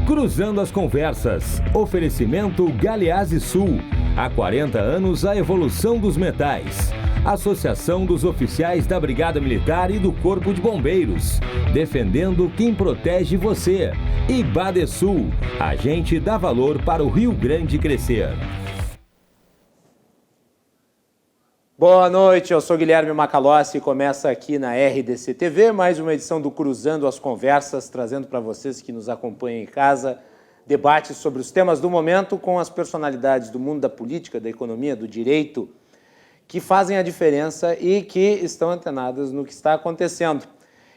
Cruzando as Conversas. Oferecimento Galeazzi Sul. Há 40 anos, a evolução dos metais. Associação dos Oficiais da Brigada Militar e do Corpo de Bombeiros. Defendendo quem protege você. E Badesul. A gente dá valor para o Rio Grande crescer. Boa noite, eu sou Guilherme Macalossi e começa aqui na RDC TV mais uma edição do Cruzando as Conversas, trazendo para vocês que nos acompanham em casa debates sobre os temas do momento com as personalidades do mundo da política, da economia, do direito, que fazem a diferença e que estão antenadas no que está acontecendo.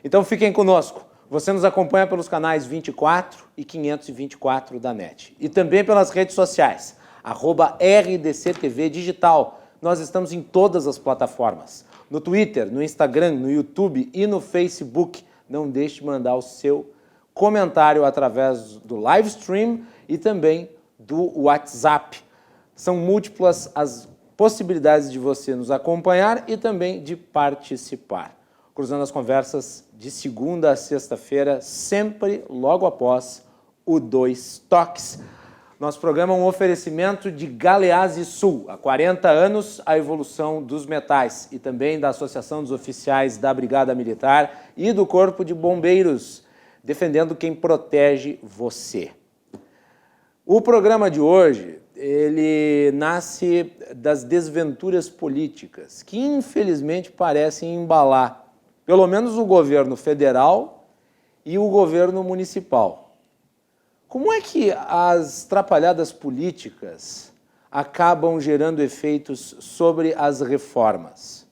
Então fiquem conosco. Você nos acompanha pelos canais 24 e 524 da NET. E também pelas redes sociais, @RDCTV Digital. Nós estamos em todas as plataformas. No Twitter, no Instagram, no YouTube e no Facebook. Não deixe de mandar o seu comentário através do live stream e também do WhatsApp. São múltiplas as possibilidades de você nos acompanhar e também de participar. Cruzando as Conversas de segunda a sexta-feira, sempre logo após o 2 Toques. Nosso programa é um oferecimento de Galeazzi Sul. Há 40 anos, a evolução dos metais e também da Associação dos Oficiais da Brigada Militar e do Corpo de Bombeiros, defendendo quem protege você. O programa de hoje, ele nasce das desventuras políticas que, infelizmente, parecem embalar, pelo menos o governo federal e o governo municipal. Como é que as trapalhadas políticas acabam gerando efeitos sobre as reformas?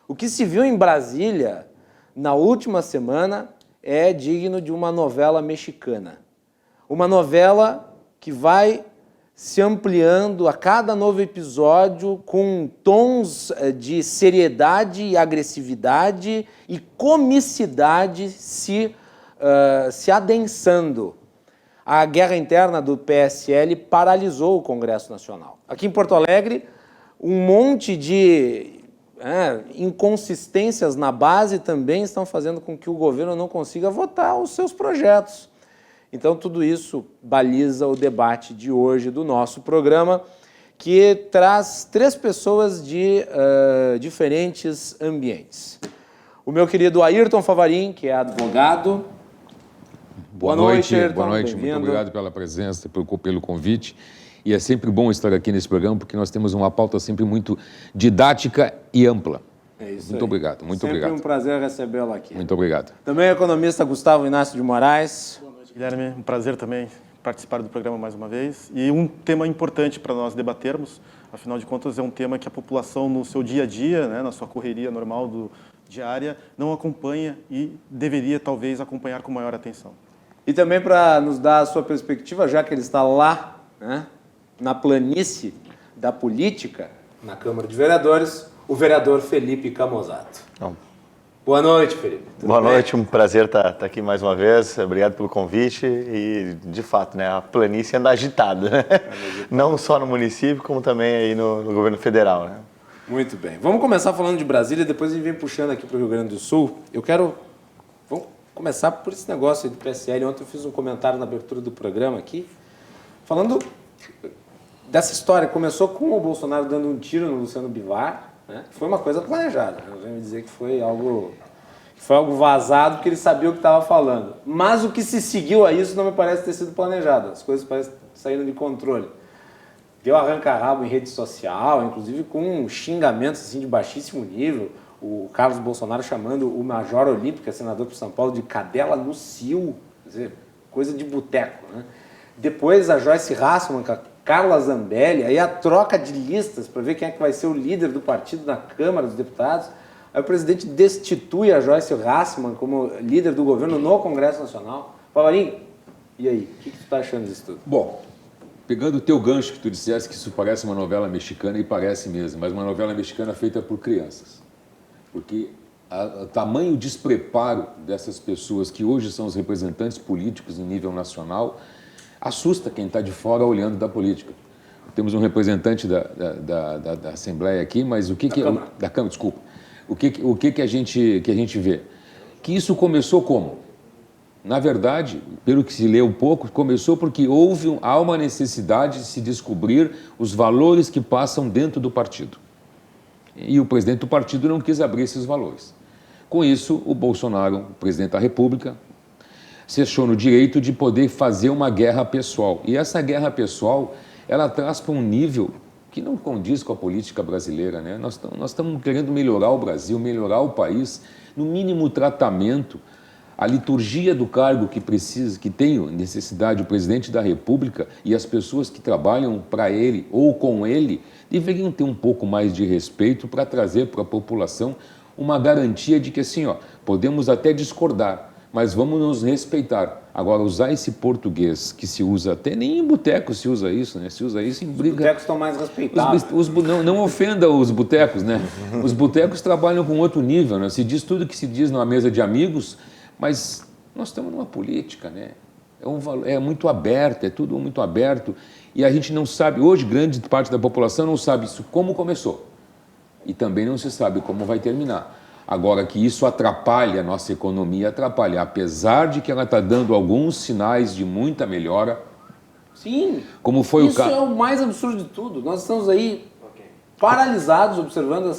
O que se viu em Brasília na última semana é digno de uma novela mexicana. Uma novela que vai se ampliando a cada novo episódio com tons de seriedade e agressividade e comicidade se adensando. A guerra interna do PSL paralisou o Congresso Nacional. Aqui em Porto Alegre, um monte de inconsistências na base também estão fazendo com que o governo não consiga votar os seus projetos. Então, tudo isso baliza o debate de hoje do nosso programa, que traz 3 pessoas de diferentes ambientes. O meu querido Ayrton Favarin, que é advogado. Boa noite, Ayrton. Boa noite. Muito obrigado pela presença, pelo convite. E é sempre bom estar aqui nesse programa, porque nós temos uma pauta sempre muito didática e ampla. É isso muito aí. Obrigado, muito sempre obrigado. Um prazer recebê-lo aqui. Muito obrigado. Também o economista Gustavo Inácio de Moraes. Boa noite, Guilherme. Um prazer também participar do programa mais uma vez. E um tema importante para nós debatermos, afinal de contas, é um tema que a população, no seu dia a dia, na sua correria normal diária, não acompanha e deveria, talvez, acompanhar com maior atenção. E também para nos dar a sua perspectiva, já que ele está lá, na planície da política, na Câmara de Vereadores, o vereador Felipe Camozzato. Boa noite, Felipe. Boa noite, um prazer estar aqui mais uma vez. Obrigado pelo convite e, de fato, a planície anda agitada, não só no município, como também aí no governo federal. Muito bem. Vamos começar falando de Brasília, depois a gente vem puxando aqui para o Rio Grande do Sul. Vamos começar por esse negócio aí do PSL. Ontem eu fiz um comentário na abertura do programa aqui, falando dessa história. Começou com o Bolsonaro dando um tiro no Luciano Bivar, Foi uma coisa planejada. Eu vou me dizer que foi algo vazado, porque ele sabia o que estava falando. Mas o que se seguiu a isso não me parece ter sido planejado. As coisas parecem saíram de controle. Deu arranca-rabo em rede social, inclusive com xingamentos assim, de baixíssimo nível. O Carlos Bolsonaro chamando o Major Olímpio, que é senador por São Paulo, de cadela no cio, quer dizer, coisa de boteco. Depois a Joyce Hasselmann, com a Carla Zambelli, aí a troca de listas para ver quem é que vai ser o líder do partido na Câmara dos Deputados. Aí o presidente destitui a Joyce Hasselmann como líder do governo no Congresso Nacional. Favarin, e aí, o que tu está achando disso tudo? Bom, pegando o teu gancho que tu disseste que isso parece uma novela mexicana, e parece mesmo, mas uma novela mexicana feita por crianças. Porque o tamanho despreparo dessas pessoas que hoje são os representantes políticos em nível nacional assusta quem está de fora olhando da política. Temos um representante da Assembleia aqui, mas da Câmara, desculpa. O que a gente vê? Que isso começou como? Na verdade, pelo que se lê um pouco, começou porque há uma necessidade de se descobrir os valores que passam dentro do partido. E o presidente do partido não quis abrir esses valores. Com isso, o Bolsonaro, o presidente da República, se achou no direito de poder fazer uma guerra pessoal. E essa guerra pessoal, ela traz para um nível que não condiz com a política brasileira, né? Nós estamos querendo melhorar o Brasil, melhorar o país, no mínimo tratamento. A liturgia do cargo que tem necessidade o presidente da República e as pessoas que trabalham para ele ou com ele deveriam ter um pouco mais de respeito para trazer para a população uma garantia de que assim, podemos até discordar, mas vamos nos respeitar. Agora, usar esse português que se usa até, nem em boteco se usa isso, né? Se usa isso em briga. Os botecos estão mais respeitados. Não ofenda os botecos, né? Os botecos trabalham com outro nível, né? Se diz tudo que se diz numa mesa de amigos, mas nós estamos numa política, né? É muito aberto, é tudo muito aberto. E a gente não sabe, hoje, grande parte da população não sabe isso como começou. E também não se sabe como vai terminar. Agora, que isso atrapalha a nossa economia, atrapalha. Apesar de que ela está dando alguns sinais de muita melhora. Sim. Como foi o caso. Isso é o mais absurdo de tudo. Nós estamos aí paralisados observando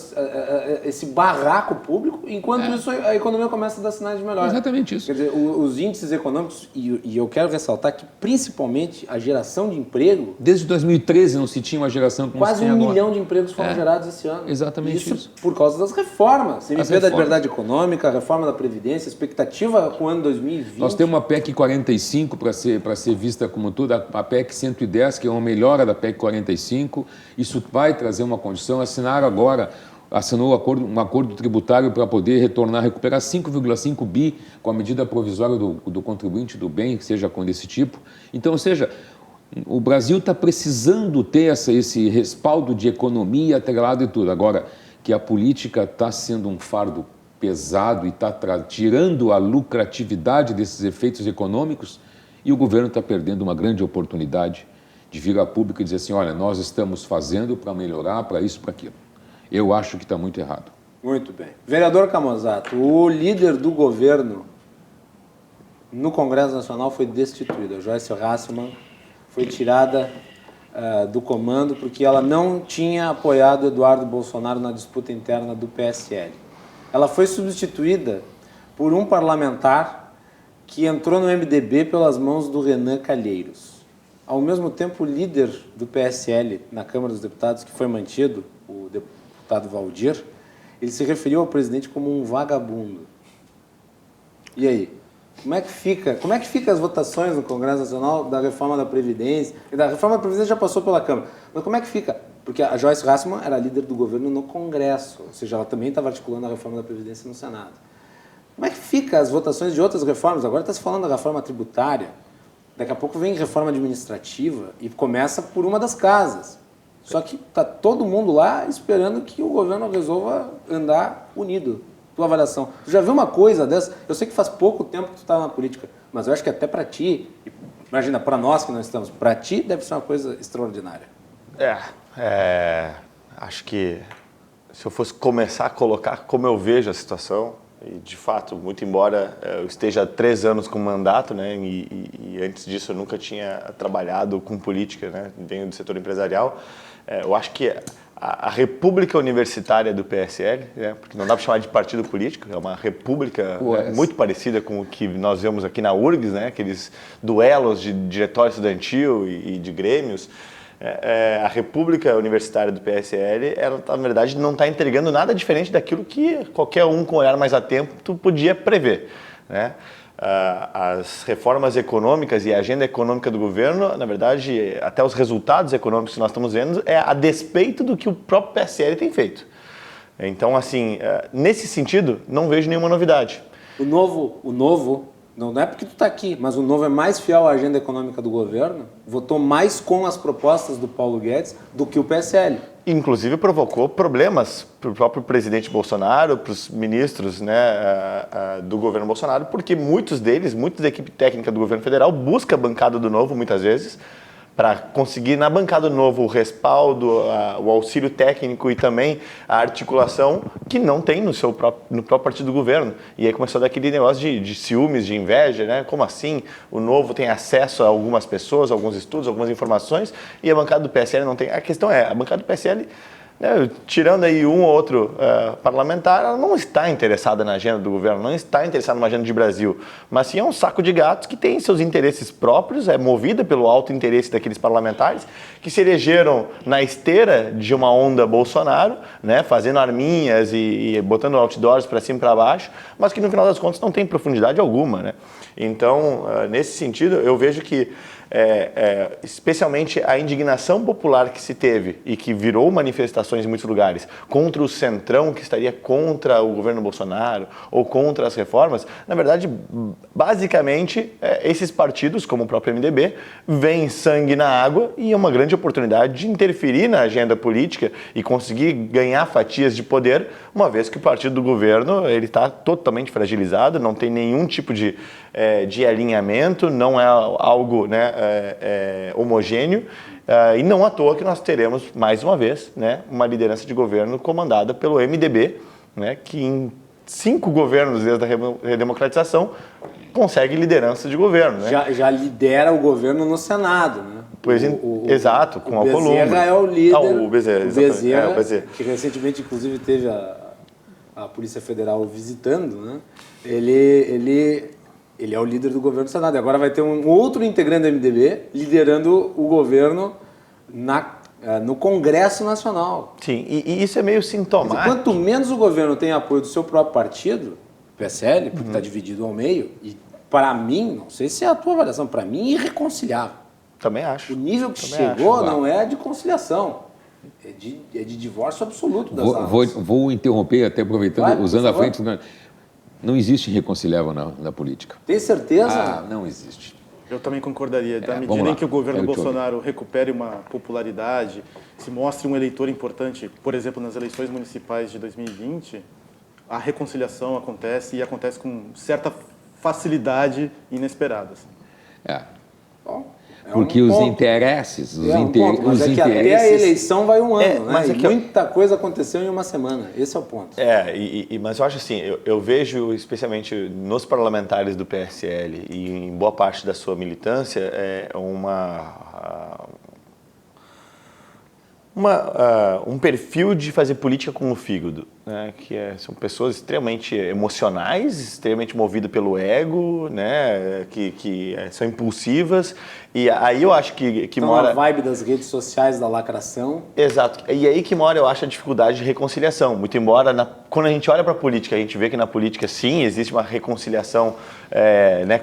esse barraco público, enquanto isso a economia começa a dar sinais de melhora. Exatamente isso. Quer dizer, os índices econômicos, e eu quero ressaltar que principalmente a geração de emprego... Desde 2013 não se tinha uma geração como quase 1 milhão de empregos foram gerados esse ano. Exatamente isso. Por causa das reformas. MP da Liberdade Econômica, a reforma da Previdência, expectativa com o ano 2020. Nós temos uma PEC 45 para ser vista como toda, a PEC 110, que é uma melhora da PEC 45. Isso vai trazer uma condição. Assinou um acordo tributário para poder recuperar 5,5 bi com a medida provisória do contribuinte do bem, que seja desse tipo. Então, ou seja, o Brasil está precisando ter esse respaldo de economia atrelado e tudo. Agora, que a política está sendo um fardo pesado e está tirando a lucratividade desses efeitos econômicos, e o governo está perdendo uma grande oportunidade de vir a público e dizer assim, olha, nós estamos fazendo para melhorar, para isso, para aquilo. Eu acho que está muito errado. Muito bem. Vereador Camozzato, o líder do governo no Congresso Nacional foi destituído. A Joyce Hasselmann foi tirada do comando porque ela não tinha apoiado Eduardo Bolsonaro na disputa interna do PSL. Ela foi substituída por um parlamentar que entrou no MDB pelas mãos do Renan Calheiros. Ao mesmo tempo, o líder do PSL na Câmara dos Deputados, que foi mantido, o deputado Valdir, ele se referiu ao presidente como um vagabundo. E aí? Como é que fica as votações no Congresso Nacional da reforma da Previdência? Da reforma da Previdência já passou pela Câmara. Mas como é que fica? Porque a Joyce Hasselmann era líder do governo no Congresso, ou seja, ela também estava articulando a reforma da Previdência no Senado. Como é que fica as votações de outras reformas? Agora está se falando da reforma tributária. Daqui a pouco vem reforma administrativa e começa por uma das casas. Só que está todo mundo lá esperando que o governo resolva andar unido. Tua avaliação. Tu já viu uma coisa dessa? Eu sei que faz pouco tempo que tu está na política, mas eu acho que até para ti, imagina, para nós que não estamos, para ti deve ser uma coisa extraordinária. Acho que se eu fosse começar a colocar como eu vejo a situação, e de fato, muito embora eu esteja há 3 anos com mandato, né, e antes disso eu nunca tinha trabalhado com política, né, venho do setor empresarial, eu acho que a república universitária do PSL, né, porque não dá para chamar de partido político, é uma república muito parecida com o que nós vemos aqui na URGS, né, aqueles duelos de diretório estudantil e de grêmios. A república universitária do PSL, ela na verdade não está entregando nada diferente daquilo que qualquer um com olhar mais atento podia prever, né? As reformas econômicas e a agenda econômica do governo, na verdade, até os resultados econômicos que nós estamos vendo é a despeito do que o próprio PSL tem feito. Então, assim, nesse sentido, não vejo nenhuma novidade. O novo, não é porque tu está aqui, mas o Novo é mais fiel à agenda econômica do governo, votou mais com as propostas do Paulo Guedes do que o PSL. Inclusive provocou problemas para o próprio presidente Bolsonaro, para os ministros, né, do governo Bolsonaro, porque muitos da equipe técnica do governo federal busca a bancada do Novo, muitas vezes, para conseguir na bancada do Novo o respaldo, o auxílio técnico e também a articulação que não tem no próprio partido do governo. E aí começou a dar aquele negócio de ciúmes, de inveja, né? Como assim? O Novo tem acesso a algumas pessoas, alguns estudos, algumas informações e a bancada do PSL não tem. A questão é, a bancada do PSL, né, tirando aí um ou outro parlamentar, ela não está interessada na agenda do governo, não está interessada numa agenda de Brasil, mas sim é um saco de gatos que tem seus interesses próprios, é movida pelo alto interesse daqueles parlamentares que se elegeram na esteira de uma onda Bolsonaro, né, fazendo arminhas e botando outdoors para cima e para baixo, mas que no final das contas não tem profundidade alguma, né? Então, nesse sentido, eu vejo que especialmente a indignação popular que se teve e que virou manifestações em muitos lugares contra o centrão que estaria contra o governo Bolsonaro ou contra as reformas, na verdade, basicamente, esses partidos, como o próprio MDB, veem sangue na água e é uma grande oportunidade de interferir na agenda política e conseguir ganhar fatias de poder, uma vez que o partido do governo ele está totalmente fragilizado, não tem nenhum tipo de alinhamento, não é algo, né, homogêneo, e não à toa que nós teremos, mais uma vez, né, uma liderança de governo comandada pelo MDB, né, que em 5 governos desde a redemocratização consegue liderança de governo. Né? Já lidera o governo no Senado, né? Pois, exato, com Alcolumbre. O Bezerra é o líder. O Bezerra, o Bezerra, que recentemente, inclusive, teve a Polícia Federal visitando, né? Ele é o líder do governo do Senado. Agora vai ter um outro integrante do MDB liderando o governo no Congresso Nacional. Sim, e isso é meio sintomático. Dizer, quanto menos o governo tem apoio do seu próprio partido, PSL, porque está dividido ao meio, e para mim, não sei se é a tua avaliação, para mim é irreconciliável. Também acho. O nível que chegou não é de conciliação, é de divórcio absoluto das almas. Vou interromper, até aproveitando, usando a frente. Não existe irreconciliável na política. Tem certeza? Não existe. Eu também concordaria. Da medida em que o governo Bolsonaro recupere uma popularidade, se mostre um eleitor importante, por exemplo, nas eleições municipais de 2020, a reconciliação acontece e acontece com certa facilidade inesperada. Porque os interesses... Mas é que até a eleição vai um ano, né? Mas muita coisa aconteceu em uma semana. Esse é o ponto. Mas eu acho assim, eu vejo especialmente nos parlamentares do PSL e em boa parte da sua militância um perfil de fazer política com o fígado, né? São pessoas extremamente emocionais, extremamente movidas pelo ego, né? Que são impulsivas, e aí eu acho que mora... a vibe das redes sociais, da lacração. Exato, e aí que mora, eu acho, a dificuldade de reconciliação, muito embora, quando a gente olha para a política, a gente vê que na política, sim, existe uma reconciliação, né,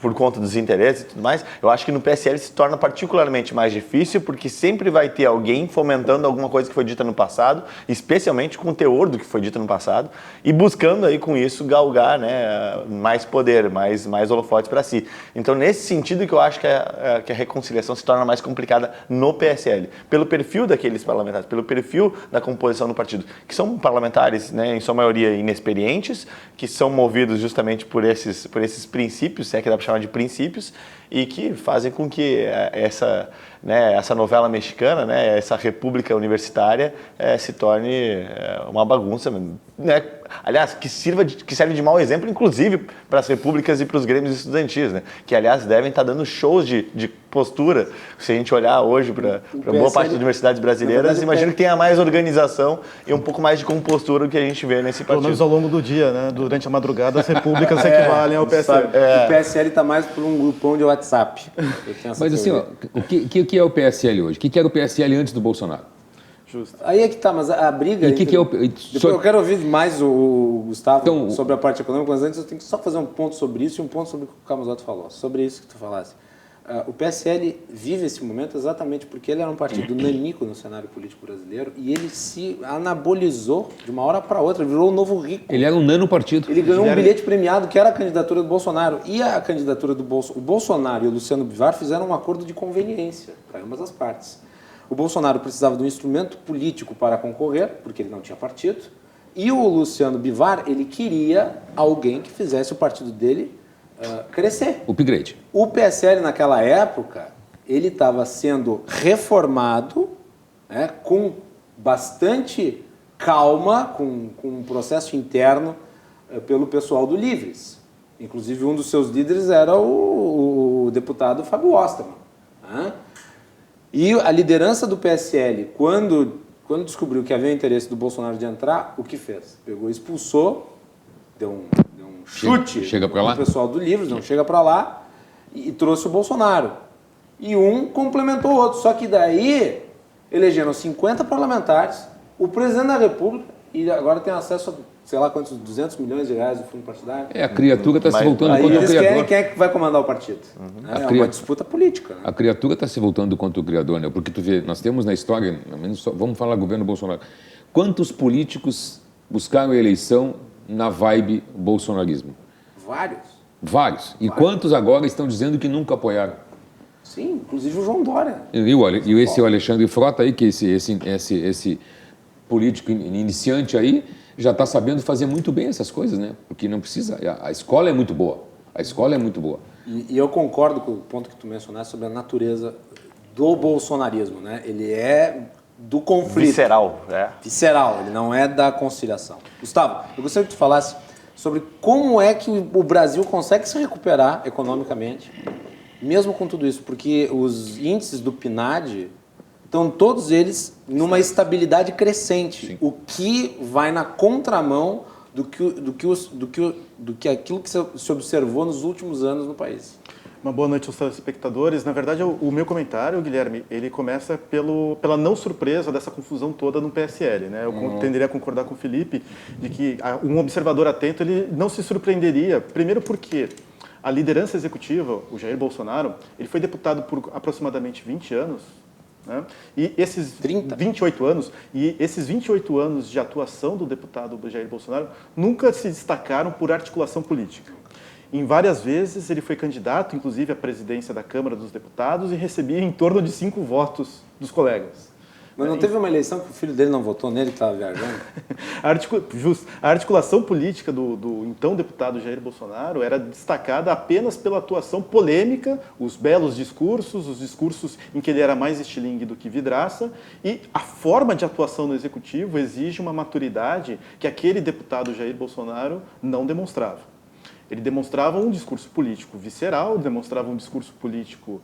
por conta dos interesses e tudo mais. Eu acho que no PSL se torna particularmente mais difícil, porque sempre vai ter alguém fomentando alguma coisa que foi dita no passado, especialmente com o teor do que foi dito no passado, e buscando aí com isso galgar, né, mais poder, mais holofotes para si. Então, nesse sentido que eu acho que a reconciliação se torna mais complicada no PSL, pelo perfil daqueles parlamentares, pelo perfil da composição do partido, que são parlamentares, né, em sua maioria inexperientes, que são movidos justamente por esses princípios, se é que dá para chamar de princípios, e que fazem com que essa novela mexicana, né, essa república universitária, se torne uma bagunça, né? Aliás, que serve de mau exemplo, inclusive, para as repúblicas e para os grêmios estudantis, né? Que, aliás, devem estar dando shows de postura. Se a gente olhar hoje para boa parte das universidades brasileiras, imagino que tenha mais organização e um pouco mais de compostura do que a gente vê nesse partido. Pelo menos ao longo do dia, né? Durante a madrugada, as repúblicas se equivalem ao PSL. O PSL está mais por um grupão de WhatsApp. Mas assim, o que é o PSL hoje? O que era o PSL antes do Bolsonaro? Justo. Aí é que tá, mas a briga... Depois eu quero ouvir mais o Gustavo sobre a parte econômica, mas antes eu tenho que só fazer um ponto sobre isso e um ponto sobre o que o Camazotto falou. Sobre isso que tu falasse. O PSL vive esse momento exatamente porque ele era um partido nanico no cenário político brasileiro e ele se anabolizou de uma hora para outra, virou um novo rico. Ele era um nano-partido. Ele ganhou um bilhete premiado que era a candidatura do Bolsonaro. E a candidatura do Bolsonaro, o Bolsonaro e o Luciano Bivar fizeram um acordo de conveniência para ambas as partes. O Bolsonaro precisava de um instrumento político para concorrer, porque ele não tinha partido, e o Luciano Bivar, ele queria alguém que fizesse o partido dele crescer. Upgrade. O PSL, naquela época, ele estava sendo reformado, né, com bastante calma, com um processo interno pelo pessoal do Livres. Inclusive, um dos seus líderes era o deputado Fábio Osterman. Né? E a liderança do PSL, quando descobriu que havia interesse do Bolsonaro de entrar, o que fez? Pegou, expulsou, deu um chute chega pra lá? no pessoal do Livres, não chega para lá, e trouxe o Bolsonaro. E um complementou o outro. Só que daí elegeram 50 parlamentares, o presidente da República, e agora tem acesso a, sei lá quantos, 200 milhões de reais do fundo partidário. A criatura está se voltando Aí contra o eles criador. quem é que vai comandar o partido? É uma disputa política. Né? A criatura está se voltando contra o criador, né? Porque tu vê, nós temos na história, vamos falar governo Bolsonaro, quantos políticos buscaram a eleição na vibe bolsonarismo? Vários. E quantos agora estão dizendo que nunca apoiaram? Sim, inclusive o João Dória. E esse Alexandre Frota aí, que esse político iniciante aí, já está sabendo fazer muito bem essas coisas, né? Porque não precisa. A escola é muito boa. E eu concordo com o ponto que tu mencionaste sobre a natureza do bolsonarismo, né? Ele é do conflito. Visceral, ele não é da conciliação. Gustavo, eu gostaria que tu falasse sobre como é que o Brasil consegue se recuperar economicamente, mesmo com tudo isso, porque os índices do PNAD estão todos eles numa estabilidade crescente, Sim. o que vai na contramão do que aquilo que se observou nos últimos anos no país. Uma boa noite aos telespectadores. Na verdade, o meu comentário, Guilherme, ele começa pela não surpresa dessa confusão toda no PSL. Né? Eu tenderia a concordar com o Felipe de que um observador atento ele não se surpreenderia, primeiro porque a liderança executiva, o Jair Bolsonaro, ele foi deputado por aproximadamente 20 anos, né? E esses 30. 28 anos, e esses 28 anos de atuação do deputado Jair Bolsonaro nunca se destacaram por articulação política. Em várias vezes ele foi candidato, inclusive à presidência da Câmara dos Deputados, e recebia em torno de 5 votos dos colegas. Mas não teve uma eleição que o filho dele não votou nele, que estava viajando? A articulação política do então deputado Jair Bolsonaro era destacada apenas pela atuação polêmica, os belos discursos, os discursos em que ele era mais estilingue do que vidraça, e a forma de atuação no executivo exige uma maturidade que aquele deputado Jair Bolsonaro não demonstrava. Ele demonstrava um discurso político visceral, demonstrava um discurso político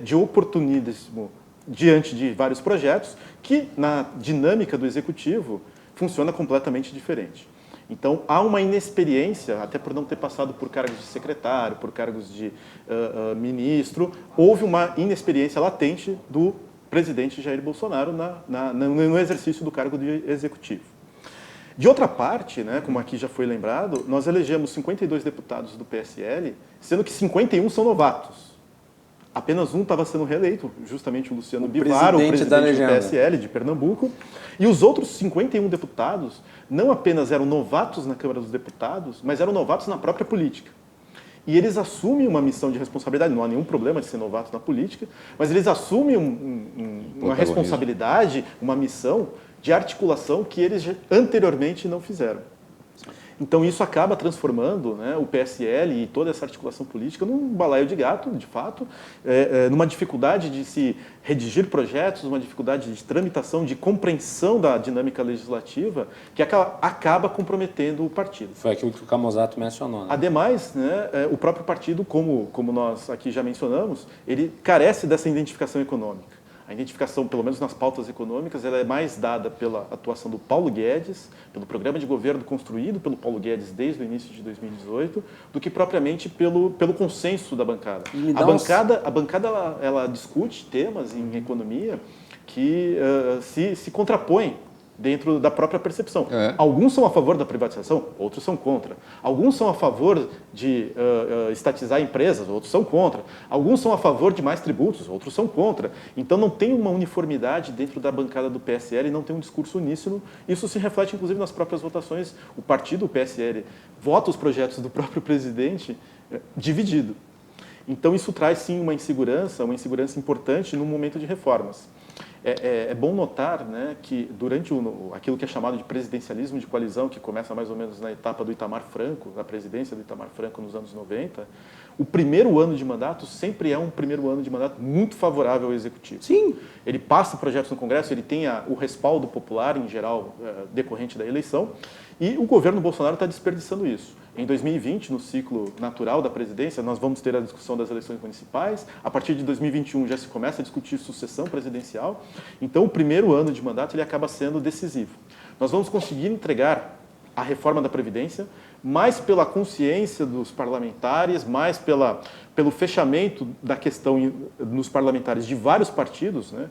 de oportunismo diante de vários projetos que, na dinâmica do executivo, funciona completamente diferente. Então, há uma inexperiência, até por não ter passado por cargos de secretário, por cargos de ministro, houve uma inexperiência latente do presidente Jair Bolsonaro no exercício do cargo de executivo. De outra parte, né, como aqui já foi lembrado, nós elegemos 52 deputados do PSL, sendo que 51 são novatos. Apenas um estava sendo reeleito, justamente o Luciano Bivar, o presidente do PSL de Pernambuco. E os outros 51 deputados não apenas eram novatos na Câmara dos Deputados, mas eram novatos na própria política. E eles assumem uma missão de responsabilidade, não há nenhum problema de ser novato na política, mas eles assumem uma responsabilidade, uma missão de articulação que eles anteriormente não fizeram. Então isso acaba transformando, né, o PSL e toda essa articulação política num balaio de gato, de fato, numa dificuldade de se redigir projetos, uma dificuldade de tramitação, de compreensão da dinâmica legislativa que acaba comprometendo o partido. Foi aquilo que o Camozato mencionou. Né? Ademais, né, o próprio partido, como nós aqui já mencionamos, ele carece dessa identificação econômica. A identificação, pelo menos nas pautas econômicas, ela é mais dada pela atuação do Paulo Guedes, pelo programa de governo construído pelo Paulo Guedes desde o início de 2018, do que propriamente pelo consenso da bancada. A bancada ela discute temas em economia que se contrapõem dentro da própria percepção. Alguns são a favor da privatização, outros são contra. Alguns são a favor de estatizar empresas, outros são contra. Alguns são a favor de mais tributos, outros são contra. Então não tem uma uniformidade dentro da bancada do PSL, não tem um discurso uníssono. Isso se reflete inclusive nas próprias votações. O partido, o PSL, vota os projetos do próprio presidente dividido. Então isso traz sim uma insegurança importante no momento de reformas. É bom notar, né, que durante aquilo que é chamado de presidencialismo de coalizão, que começa mais ou menos na etapa do Itamar Franco, da presidência do Itamar Franco nos anos 90, o primeiro ano de mandato sempre é um primeiro ano de mandato muito favorável ao Executivo. Sim. Ele passa projetos no Congresso, ele tem o respaldo popular, em geral, decorrente da eleição, e o governo Bolsonaro está desperdiçando isso. Em 2020, no ciclo natural da presidência, nós vamos ter a discussão das eleições municipais. A partir de 2021 já se começa a discutir sucessão presidencial. Então, o primeiro ano de mandato ele acaba sendo decisivo. Nós vamos conseguir entregar a reforma da Previdência, mais pela consciência dos parlamentares, mais pelo fechamento da questão nos parlamentares de vários partidos, né?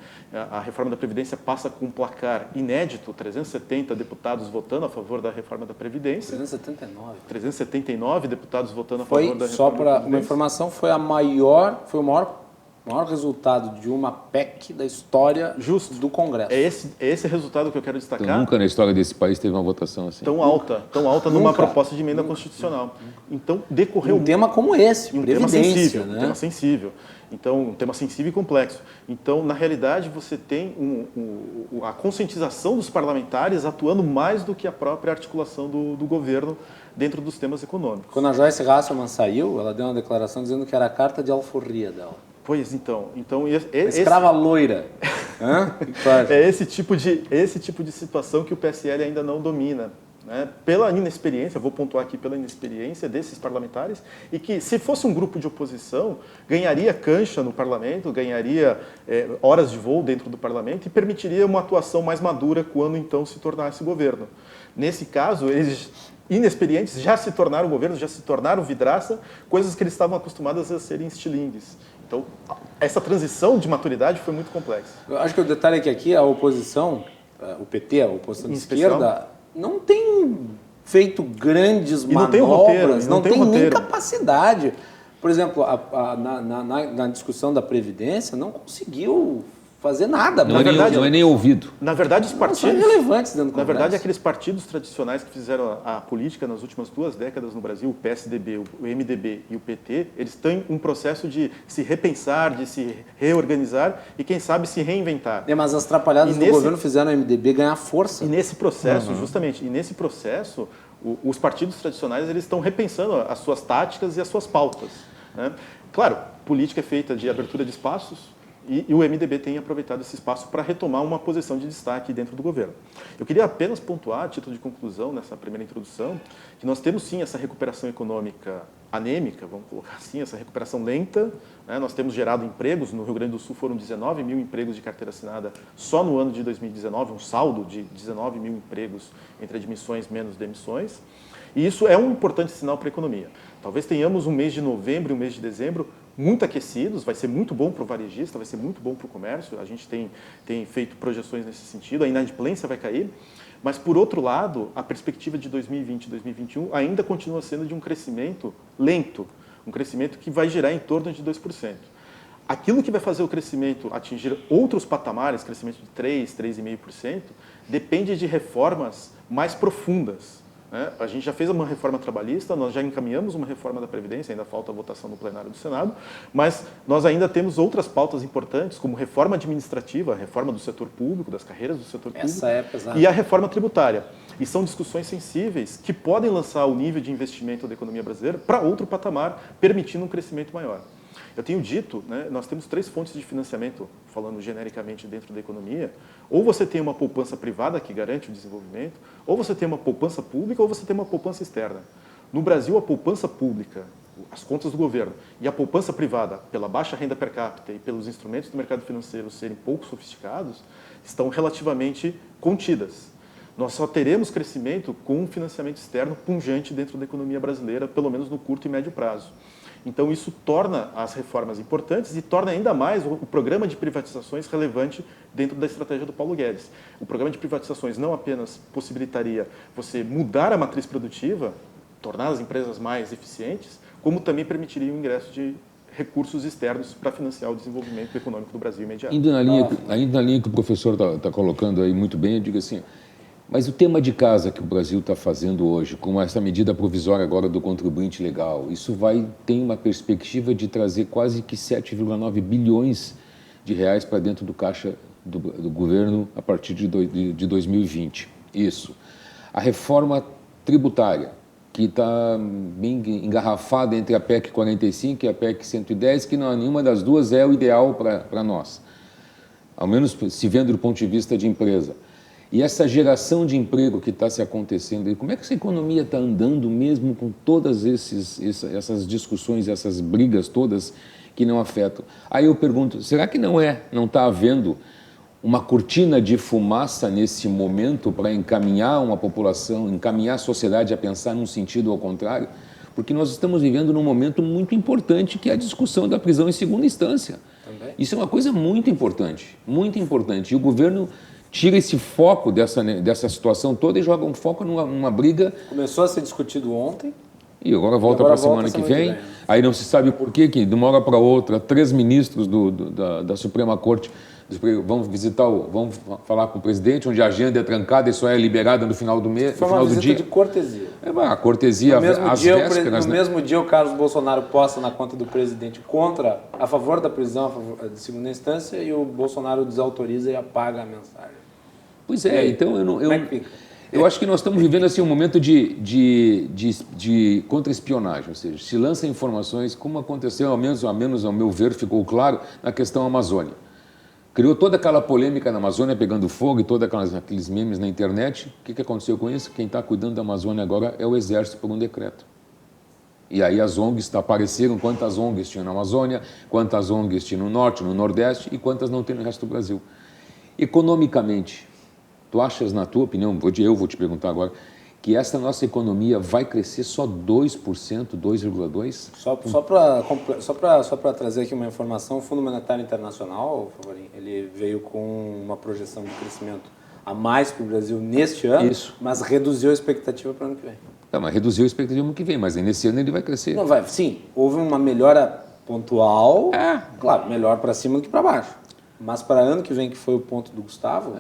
A reforma da Previdência passa com um placar inédito, 370 deputados votando a favor da reforma da Previdência. 379 deputados votando a favor da reforma da Previdência. Só para uma informação, foi o maior resultado de uma PEC da história do Congresso. É esse resultado que eu quero destacar. Então, nunca na história desse país teve uma votação assim. Tão alta numa proposta de emenda constitucional. Então, decorreu... Um tema como esse, Previdência, né? Um tema sensível. Então, um tema sensível e complexo. Então, na realidade, você tem a conscientização dos parlamentares atuando mais do que a própria articulação do governo dentro dos temas econômicos. Quando a Joyce Hasselmann saiu, ela deu uma declaração dizendo que era a carta de alforria dela. Pois então, escrava loira. É esse tipo de situação que o PSL ainda não domina, né? Pela inexperiência, vou pontuar aqui pela inexperiência desses parlamentares, e que se fosse um grupo de oposição, ganharia cancha no parlamento, ganharia horas de voo dentro do parlamento e permitiria uma atuação mais madura quando então se tornasse governo. Nesse caso, eles inexperientes já se tornaram governo, já se tornaram vidraça, coisas que eles estavam acostumados a serem estilingues. Então, essa transição de maturidade foi muito complexa. Eu acho que o detalhe é que aqui a oposição, o PT, a oposição de esquerda, não tem feito grandes manobras, não tem nem capacidade. Por exemplo, na discussão da Previdência, não conseguiu fazer nada. Não é nem ouvido. Na verdade, os partidos... são irrelevantes dentro do Congresso. Na verdade, aqueles partidos tradicionais que fizeram a política nas últimas 2 décadas no Brasil, o PSDB, o MDB e o PT, eles têm um processo de se repensar, de se reorganizar e, quem sabe, se reinventar. Mas as atrapalhadas do governo fizeram o MDB ganhar força. E nesse processo, os partidos tradicionais eles estão repensando as suas táticas e as suas pautas, né? Claro, política é feita de abertura de espaços, e o MDB tem aproveitado esse espaço para retomar uma posição de destaque dentro do governo. Eu queria apenas pontuar, a título de conclusão, nessa primeira introdução, que nós temos sim essa recuperação econômica anêmica, vamos colocar assim, essa recuperação lenta, né? Nós temos gerado empregos, no Rio Grande do Sul foram 19 mil empregos de carteira assinada só no ano de 2019, um saldo de 19 mil empregos entre admissões menos demissões, e isso é um importante sinal para a economia. Talvez tenhamos um mês de novembro e um mês de dezembro muito aquecidos, vai ser muito bom para o varejista, vai ser muito bom para o comércio, a gente tem feito projeções nesse sentido, a inadimplência vai cair, mas, por outro lado, a perspectiva de 2020 e 2021 ainda continua sendo de um crescimento lento, um crescimento que vai girar em torno de 2%. Aquilo que vai fazer o crescimento atingir outros patamares, crescimento de 3%, 3,5%, depende de reformas mais profundas. A gente já fez uma reforma trabalhista, nós já encaminhamos uma reforma da Previdência, ainda falta a votação no plenário do Senado, mas nós ainda temos outras pautas importantes, como reforma administrativa, a reforma do setor público, das carreiras do setor público, essa é pesada, e a reforma tributária. E são discussões sensíveis que podem lançar o nível de investimento da economia brasileira para outro patamar, permitindo um crescimento maior. Eu tenho dito, né, nós temos 3 fontes de financiamento, falando genericamente dentro da economia. Ou você tem uma poupança privada que garante o desenvolvimento, ou você tem uma poupança pública, ou você tem uma poupança externa. No Brasil, a poupança pública, as contas do governo, e a poupança privada, pela baixa renda per capita e pelos instrumentos do mercado financeiro serem pouco sofisticados, estão relativamente contidas. Nós só teremos crescimento com um financiamento externo pungente dentro da economia brasileira, pelo menos no curto e médio prazo. Então, isso torna as reformas importantes e torna ainda mais o programa de privatizações relevante dentro da estratégia do Paulo Guedes. O programa de privatizações não apenas possibilitaria você mudar a matriz produtiva, tornar as empresas mais eficientes, como também permitiria o ingresso de recursos externos para financiar o desenvolvimento econômico do Brasil imediato. Ainda na linha que o professor está colocando aí muito bem, eu digo assim, mas o tema de casa que o Brasil está fazendo hoje, com essa medida provisória agora do contribuinte legal, isso tem uma perspectiva de trazer quase que 7,9 bilhões de reais para dentro do caixa do governo a partir de 2020. Isso. A reforma tributária, que está bem engarrafada entre a PEC 45 e a PEC 110, que nenhuma das duas é o ideal para nós, ao menos se vendo do ponto de vista de empresa. E essa geração de emprego que está se acontecendo, como é que essa economia está andando mesmo com todas essas discussões, essas brigas todas que não afetam? Aí eu pergunto, será que não está havendo uma cortina de fumaça nesse momento para encaminhar uma população, encaminhar a sociedade a pensar num sentido ao contrário? Porque nós estamos vivendo num momento muito importante, que é a discussão da prisão em segunda instância. Também. Isso é uma coisa muito importante, muito importante. E o governo tira esse foco dessa situação toda e joga um foco numa briga. Começou a ser discutido ontem. E agora volta para a semana que vem. Aí não se sabe por quê, que de uma hora para outra, 3 ministros da Suprema Corte vamos vamos falar com o presidente, onde a agenda é trancada e só é liberada no final do mês. Foi uma visita de cortesia. A cortesia às vésperas. No mesmo dia, o Carlos Bolsonaro posta na conta do presidente a favor da prisão de segunda instância, e o Bolsonaro desautoriza e apaga a mensagem. Pois é, então eu acho que nós estamos vivendo assim um momento de contra-espionagem, ou seja, se lança informações, como aconteceu, ao menos ao meu ver, ficou claro na questão Amazônia. Criou toda aquela polêmica na Amazônia pegando fogo e todos aqueles memes na internet. O que aconteceu com isso? Quem está cuidando da Amazônia agora é o Exército por um decreto. E aí as ONGs apareceram, quantas ONGs tinham na Amazônia, quantas ONGs tinham no Norte, no Nordeste e quantas não tem no resto do Brasil. Economicamente, tu achas, na tua opinião, eu vou te perguntar agora, que essa nossa economia vai crescer só 2%, 2,2%? Só para trazer aqui uma informação, o Fundo Monetário Internacional, ele veio com uma projeção de crescimento a mais para o Brasil neste ano, mas reduziu a expectativa para o ano que vem. Tá, mas reduziu a expectativa no ano que vem, mas nesse ano ele vai crescer. Não vai, sim, houve uma melhora pontual, claro, melhor para cima do que para baixo. Mas para ano que vem, que foi o ponto do Gustavo,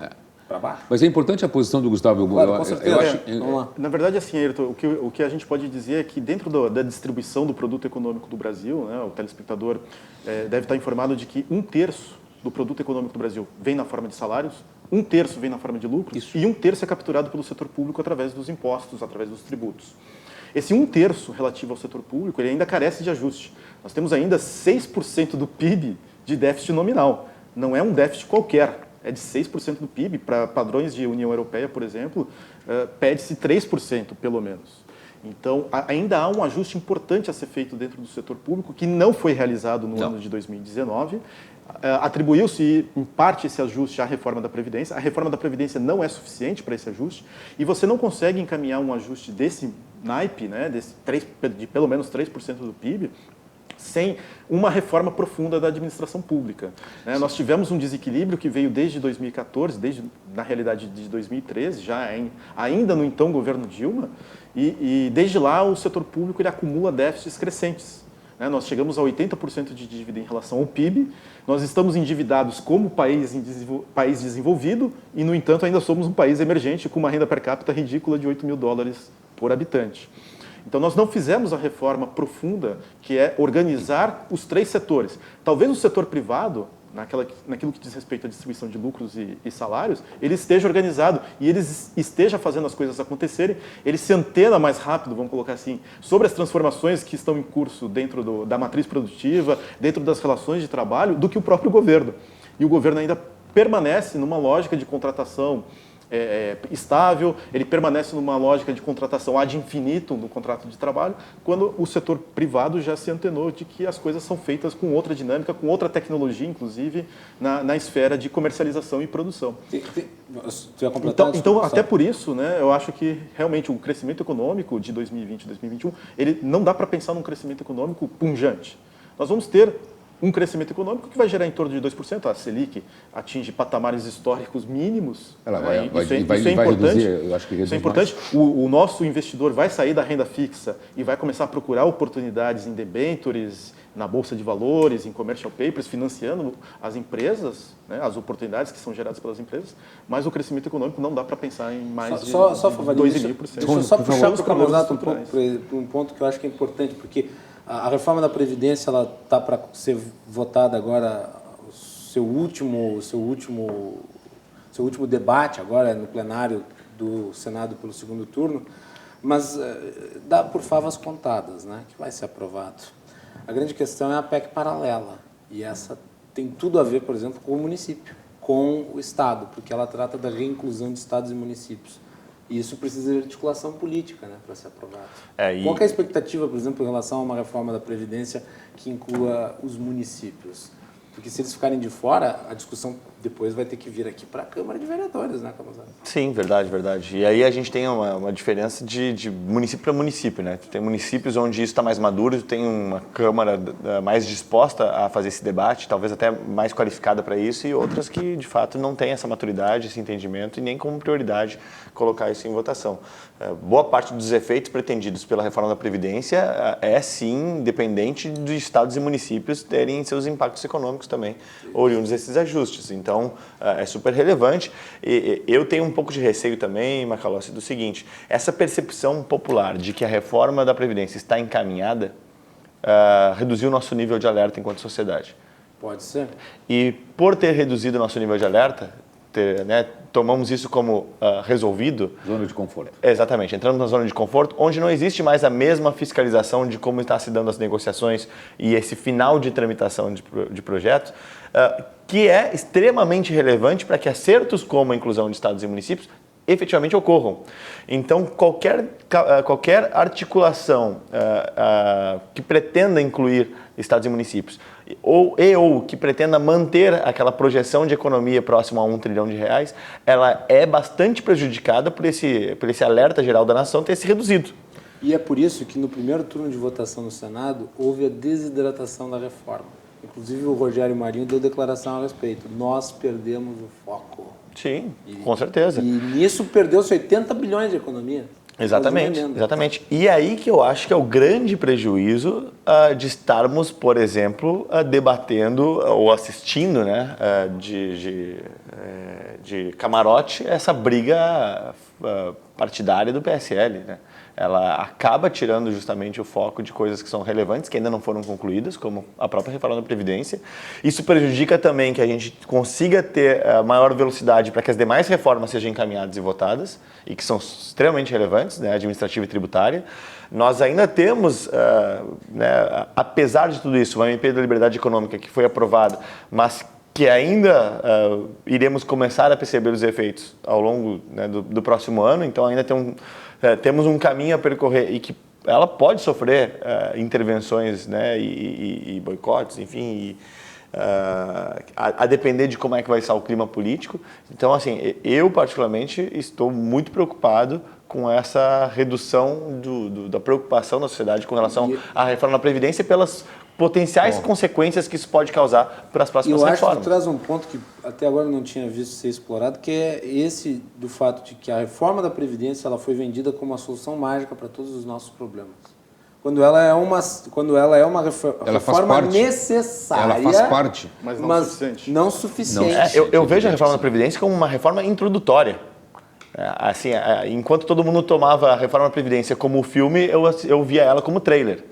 para baixo. Mas é importante a posição do Gustavo. Claro, com certeza. Vamos lá. Na verdade, assim, Ayrton, o que a gente pode dizer é que dentro da distribuição do produto econômico do Brasil, né, o telespectador deve estar informado de que 1/3 do produto econômico do Brasil vem na forma de salários, 1/3 vem na forma de lucros e 1/3 é capturado pelo setor público através dos impostos, através dos tributos. Esse 1/3 relativo ao setor público, ele ainda carece de ajuste. Nós temos ainda 6% do PIB de déficit nominal. Não é um déficit qualquer, é de 6% do PIB. Para padrões de União Europeia, por exemplo, pede-se 3%, pelo menos. Então, ainda há um ajuste importante a ser feito dentro do setor público, que não foi realizado no ano de 2019. Atribuiu-se, em parte, esse ajuste à reforma da Previdência. A reforma da Previdência não é suficiente para esse ajuste, e você não consegue encaminhar um ajuste desse naipe, né, de pelo menos 3% do PIB, sem uma reforma profunda da administração pública. Nós tivemos um desequilíbrio que veio desde 2014, na realidade de 2013, ainda no então governo Dilma, e desde lá o setor público ele acumula déficits crescentes. Nós chegamos a 80% de dívida em relação ao PIB, nós estamos endividados como país desenvolvido e, no entanto, ainda somos um país emergente com uma renda per capita ridícula de $8.000 por habitante. Então, nós não fizemos a reforma profunda, que é organizar os 3 setores. Talvez o setor privado, naquilo que diz respeito à distribuição de lucros e salários, ele esteja organizado e ele esteja fazendo as coisas acontecerem, ele se antena mais rápido, vamos colocar assim, sobre as transformações que estão em curso dentro da matriz produtiva, dentro das relações de trabalho, do que o próprio governo. E o governo ainda permanece numa lógica de contratação estável, ele permanece numa lógica de contratação ad infinitum no contrato de trabalho, quando o setor privado já se antenou de que as coisas são feitas com outra dinâmica, com outra tecnologia, inclusive, na esfera de comercialização e produção. Então, até por isso, né, eu acho que realmente o crescimento econômico de 2020 e 2021, ele não dá para pensar num crescimento econômico punjante. Nós vamos ter um crescimento econômico que vai gerar em torno de 2%. A Selic atinge patamares históricos mínimos. Isso é importante. Reduzir, eu acho que isso é importante. O nosso investidor vai sair da renda fixa e vai começar a procurar oportunidades em debentures, na Bolsa de Valores, em commercial papers, financiando as empresas, né, as oportunidades que são geradas pelas empresas, mas o crescimento econômico não dá para pensar em mais de 2,5%. Deixa eu só puxar para o Camões um ponto que eu acho que é importante, porque a reforma da Previdência está para ser votada agora, seu último debate agora no plenário do Senado pelo segundo turno, mas dá por favas contadas, né, que vai ser aprovado. A grande questão é a PEC paralela, e essa tem tudo a ver, por exemplo, com o município, com o Estado, porque ela trata da reinclusão de estados e municípios. E isso precisa de articulação política, né, para ser aprovado. Qual que é a expectativa, por exemplo, em relação a uma reforma da Previdência que inclua os municípios? Porque se eles ficarem de fora, a discussão depois vai ter que vir aqui para a Câmara de Vereadores, né, Camazaro? Sim, verdade, verdade. E aí a gente tem uma diferença de município para município, né? Tem municípios onde isso está mais maduro, tem uma Câmara mais disposta a fazer esse debate, talvez até mais qualificada para isso, e outras que, de fato, não têm essa maturidade, esse entendimento, e nem como prioridade colocar isso em votação. Boa parte dos efeitos pretendidos pela reforma da Previdência é, sim, dependente dos estados e municípios terem seus impactos econômicos também, oriundos desses ajustes. Então, é super relevante. E eu tenho um pouco de receio também, Macalossi, do seguinte: essa percepção popular de que a reforma da Previdência está encaminhada reduziu o nosso nível de alerta enquanto sociedade. Pode ser. E por ter reduzido o nosso nível de alerta, tomamos isso como resolvido. Zona de conforto. Exatamente, entramos na zona de conforto, onde não existe mais a mesma fiscalização de como está se dando as negociações e esse final de tramitação de projetos, que é extremamente relevante para que acertos como a inclusão de estados e municípios efetivamente ocorram. Então, qualquer articulação que pretenda incluir estados e municípios ou que pretenda manter aquela projeção de economia próxima a R$1 trilhão, ela é bastante prejudicada por esse alerta geral da nação ter se reduzido. E é por isso que no primeiro turno de votação no Senado houve a desidratação da reforma. Inclusive o Rogério Marinho deu declaração a respeito. Nós perdemos o foco. Sim, com certeza. E nisso perdeu-se 80 bilhões de economia. Exatamente, exatamente. E aí que eu acho que é o grande prejuízo de estarmos, por exemplo, debatendo ou assistindo, né, de camarote essa briga partidária do PSL, né? Ela acaba tirando justamente o foco de coisas que são relevantes, que ainda não foram concluídas, como a própria reforma da Previdência. Isso prejudica também que a gente consiga ter maior velocidade para que as demais reformas sejam encaminhadas e votadas, e que são extremamente relevantes, né, administrativa e tributária. Nós ainda temos, apesar de tudo isso, uma MP da Liberdade Econômica que foi aprovada, mas que ainda iremos começar a perceber os efeitos ao longo, né, do próximo ano, então ainda temos um caminho a percorrer e que ela pode sofrer intervenções, né, e boicotes, enfim, a depender de como é que vai estar o clima político. Então, assim, eu particularmente estou muito preocupado com essa redução da preocupação da sociedade com relação à reforma da Previdência pelas potenciais consequências que isso pode causar para as próximas reformas. Eu acho que traz um ponto que até agora não tinha visto ser explorado, que é esse do fato de que a reforma da Previdência ela foi vendida como uma solução mágica para todos os nossos problemas. Quando ela é uma reforma necessária, ela faz parte, mas não suficiente. Eu vejo a reforma da Previdência como uma reforma introdutória. Assim, enquanto todo mundo tomava a reforma da Previdência como filme, eu via ela como trailer.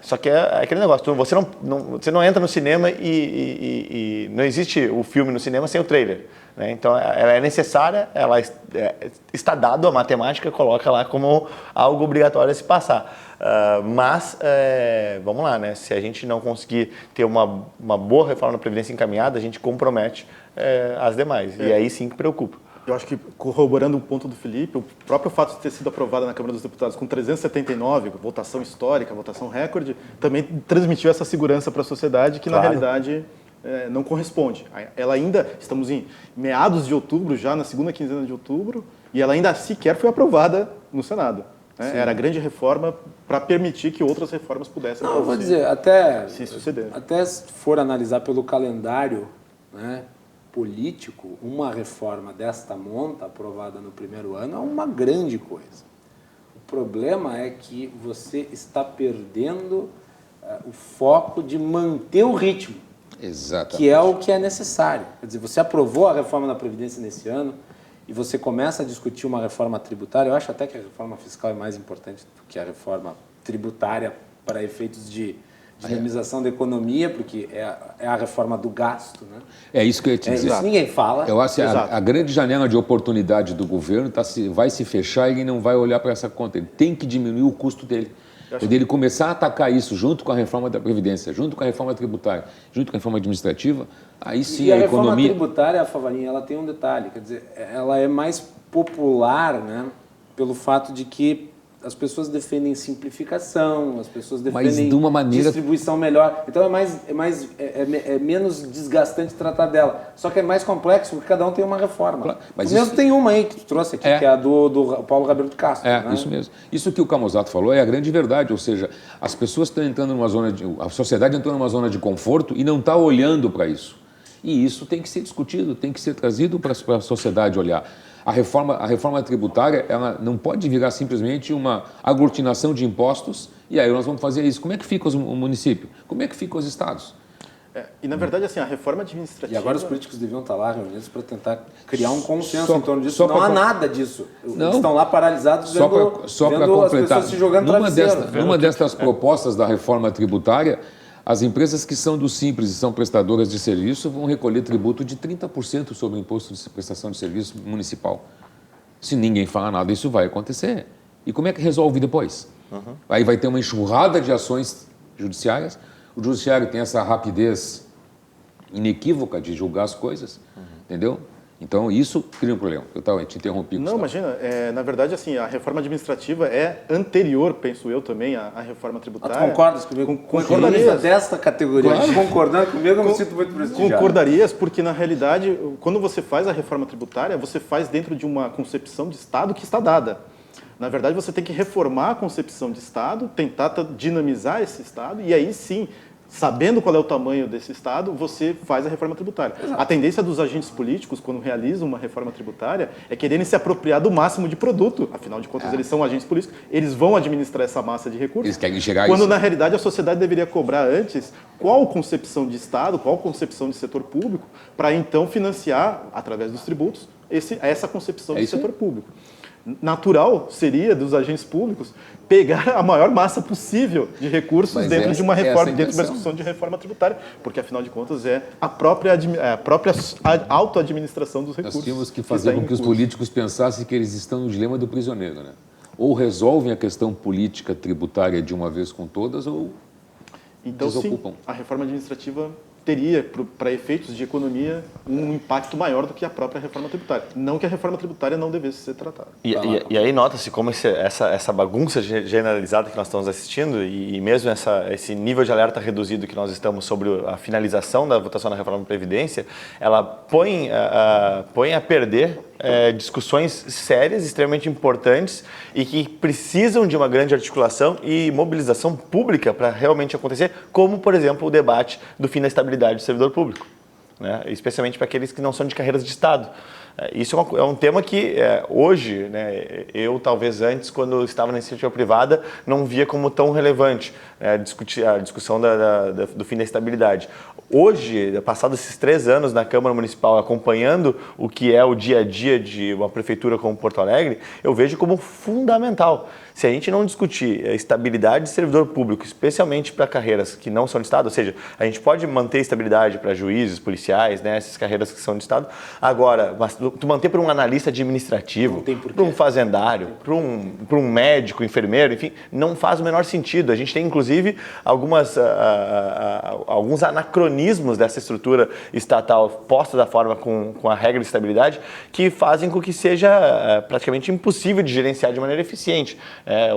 Só que é aquele negócio, você não entra no cinema e não existe o filme no cinema sem o trailer, né? Então ela é necessária, ela está dado, a matemática coloca lá como algo obrigatório a se passar. Mas vamos lá, né? Se a gente não conseguir ter uma boa reforma da Previdência encaminhada, a gente compromete as demais. E aí sim que preocupa. Eu acho que, corroborando o ponto do Felipe, o próprio fato de ter sido aprovada na Câmara dos Deputados com 379, votação histórica, votação recorde, também transmitiu essa segurança para a sociedade que, na realidade, não corresponde. Ela ainda, estamos em meados de outubro, já na segunda quinzena de outubro, e ela ainda sequer foi aprovada no Senado. Era a grande reforma para permitir que outras reformas pudessem Não, vou dizer, até se for analisar pelo calendário, né, político, uma reforma desta monta aprovada no primeiro ano é uma grande coisa. O problema é que você está perdendo o foco de manter o ritmo. Exatamente. Que é o que é necessário. Quer dizer, você aprovou a reforma da Previdência nesse ano e você começa a discutir uma reforma tributária. Eu acho até que a reforma fiscal é mais importante do que a reforma tributária para efeitos de dinamização da economia, porque é a reforma do gasto, né? É isso que eu ia te dizer. Isso ninguém fala. Eu acho que a grande janela de oportunidade do governo vai se fechar e ele não vai olhar para essa conta. Ele tem que diminuir o custo dele. Quando ele começar a atacar isso junto com a reforma da Previdência, junto com a reforma tributária, junto com a reforma administrativa, aí sim e a reforma economia... tributária, Favarinha, ela tem um detalhe, quer dizer, ela é mais popular, né, pelo fato de que as pessoas defendem simplificação, as pessoas defendem de uma maneira... distribuição melhor. Então é menos desgastante tratar dela. Só que é mais complexo porque cada um tem uma reforma. Claro, mas mesmo tem uma aí que tu trouxe aqui, que é a do Paulo Roberto Castro. É, né? isso mesmo. Isso que o Camozzato falou é a grande verdade, ou seja, as pessoas estão entrando numa zona a sociedade entrou numa zona de conforto e não está olhando para isso. E isso tem que ser discutido, tem que ser trazido para a sociedade olhar. A reforma tributária, ela não pode virar simplesmente uma aglutinação de impostos e aí nós vamos fazer isso. Como é que fica o município? Como é que ficam os estados? E, na verdade, assim, a reforma administrativa... E agora os políticos deviam estar lá reunidos para tentar criar um consenso em torno disso. Não há nada disso. Eles estão lá paralisados vendo as pessoas se jogando travesseiro. Numa destas propostas da reforma tributária, as empresas que são do Simples e são prestadoras de serviço vão recolher tributo de 30% sobre o imposto de prestação de serviço municipal. Se ninguém fala nada, isso vai acontecer. E como é que resolve depois? Aí vai ter uma enxurrada de ações judiciárias. O judiciário tem essa rapidez inequívoca de julgar as coisas, entendeu? Então, isso cria um problema. Eu te interrompi. Não, imagina. Na verdade, assim, a reforma administrativa é anterior, penso eu também, à reforma tributária. Tu concordas comigo? Com economista desta categoria, claro. Concordando comigo, eu me sinto muito prestigiado. Concordarias, porque, na realidade, quando você faz a reforma tributária, você faz dentro de uma concepção de Estado que está dada. Na verdade, você tem que reformar a concepção de Estado, tentar dinamizar esse Estado, e aí sim... Sabendo qual é o tamanho desse Estado, você faz a reforma tributária. Exato. A tendência dos agentes políticos, quando realizam uma reforma tributária, é quererem se apropriar do máximo de produto. Afinal de contas, eles são agentes políticos, eles vão administrar essa massa de recursos. Eles querem chegar a quando, isso. Na realidade, a sociedade deveria cobrar antes qual concepção de Estado, qual concepção de setor público, para então financiar, através dos tributos, essa concepção de setor público. Natural seria dos agentes públicos pegar a maior massa possível de recursos dentro de uma reforma, dentro de uma discussão de reforma tributária, porque afinal de contas é a própria auto-administração dos recursos. Nós tínhamos que fazer com que os políticos pensassem que eles estão no dilema do prisioneiro, né? Ou resolvem a questão política tributária de uma vez com todas, ou desocupam. Sim, a reforma administrativa teria, para efeitos de economia, um impacto maior do que a própria reforma tributária. Não que a reforma tributária não devesse ser tratada. E aí nota-se como essa bagunça generalizada que nós estamos assistindo e mesmo esse nível de alerta reduzido que nós estamos sobre a finalização da votação da reforma da Previdência, ela põe a perder discussões sérias, extremamente importantes e que precisam de uma grande articulação e mobilização pública para realmente acontecer, como, por exemplo, o debate do fim da estabilidade do servidor público, né? Especialmente para aqueles que não são de carreiras de Estado. Isso é um tema que hoje, né, eu talvez antes, quando estava na iniciativa privada, não via como tão relevante discutir a discussão do fim da estabilidade. Hoje, passados esses 3 anos na Câmara Municipal, acompanhando o que é o dia a dia de uma prefeitura como Porto Alegre, eu vejo como fundamental. Se a gente não discutir a estabilidade de servidor público, especialmente para carreiras que não são de Estado, ou seja, a gente pode manter estabilidade para juízes, policiais, né, essas carreiras que são de Estado, agora, mas tu manter para um analista administrativo, para um fazendário, para um médico, enfermeiro, enfim, não faz o menor sentido. A gente tem, inclusive, alguns anacronismos dessa estrutura estatal posta da forma com a regra de estabilidade que fazem com que seja praticamente impossível de gerenciar de maneira eficiente.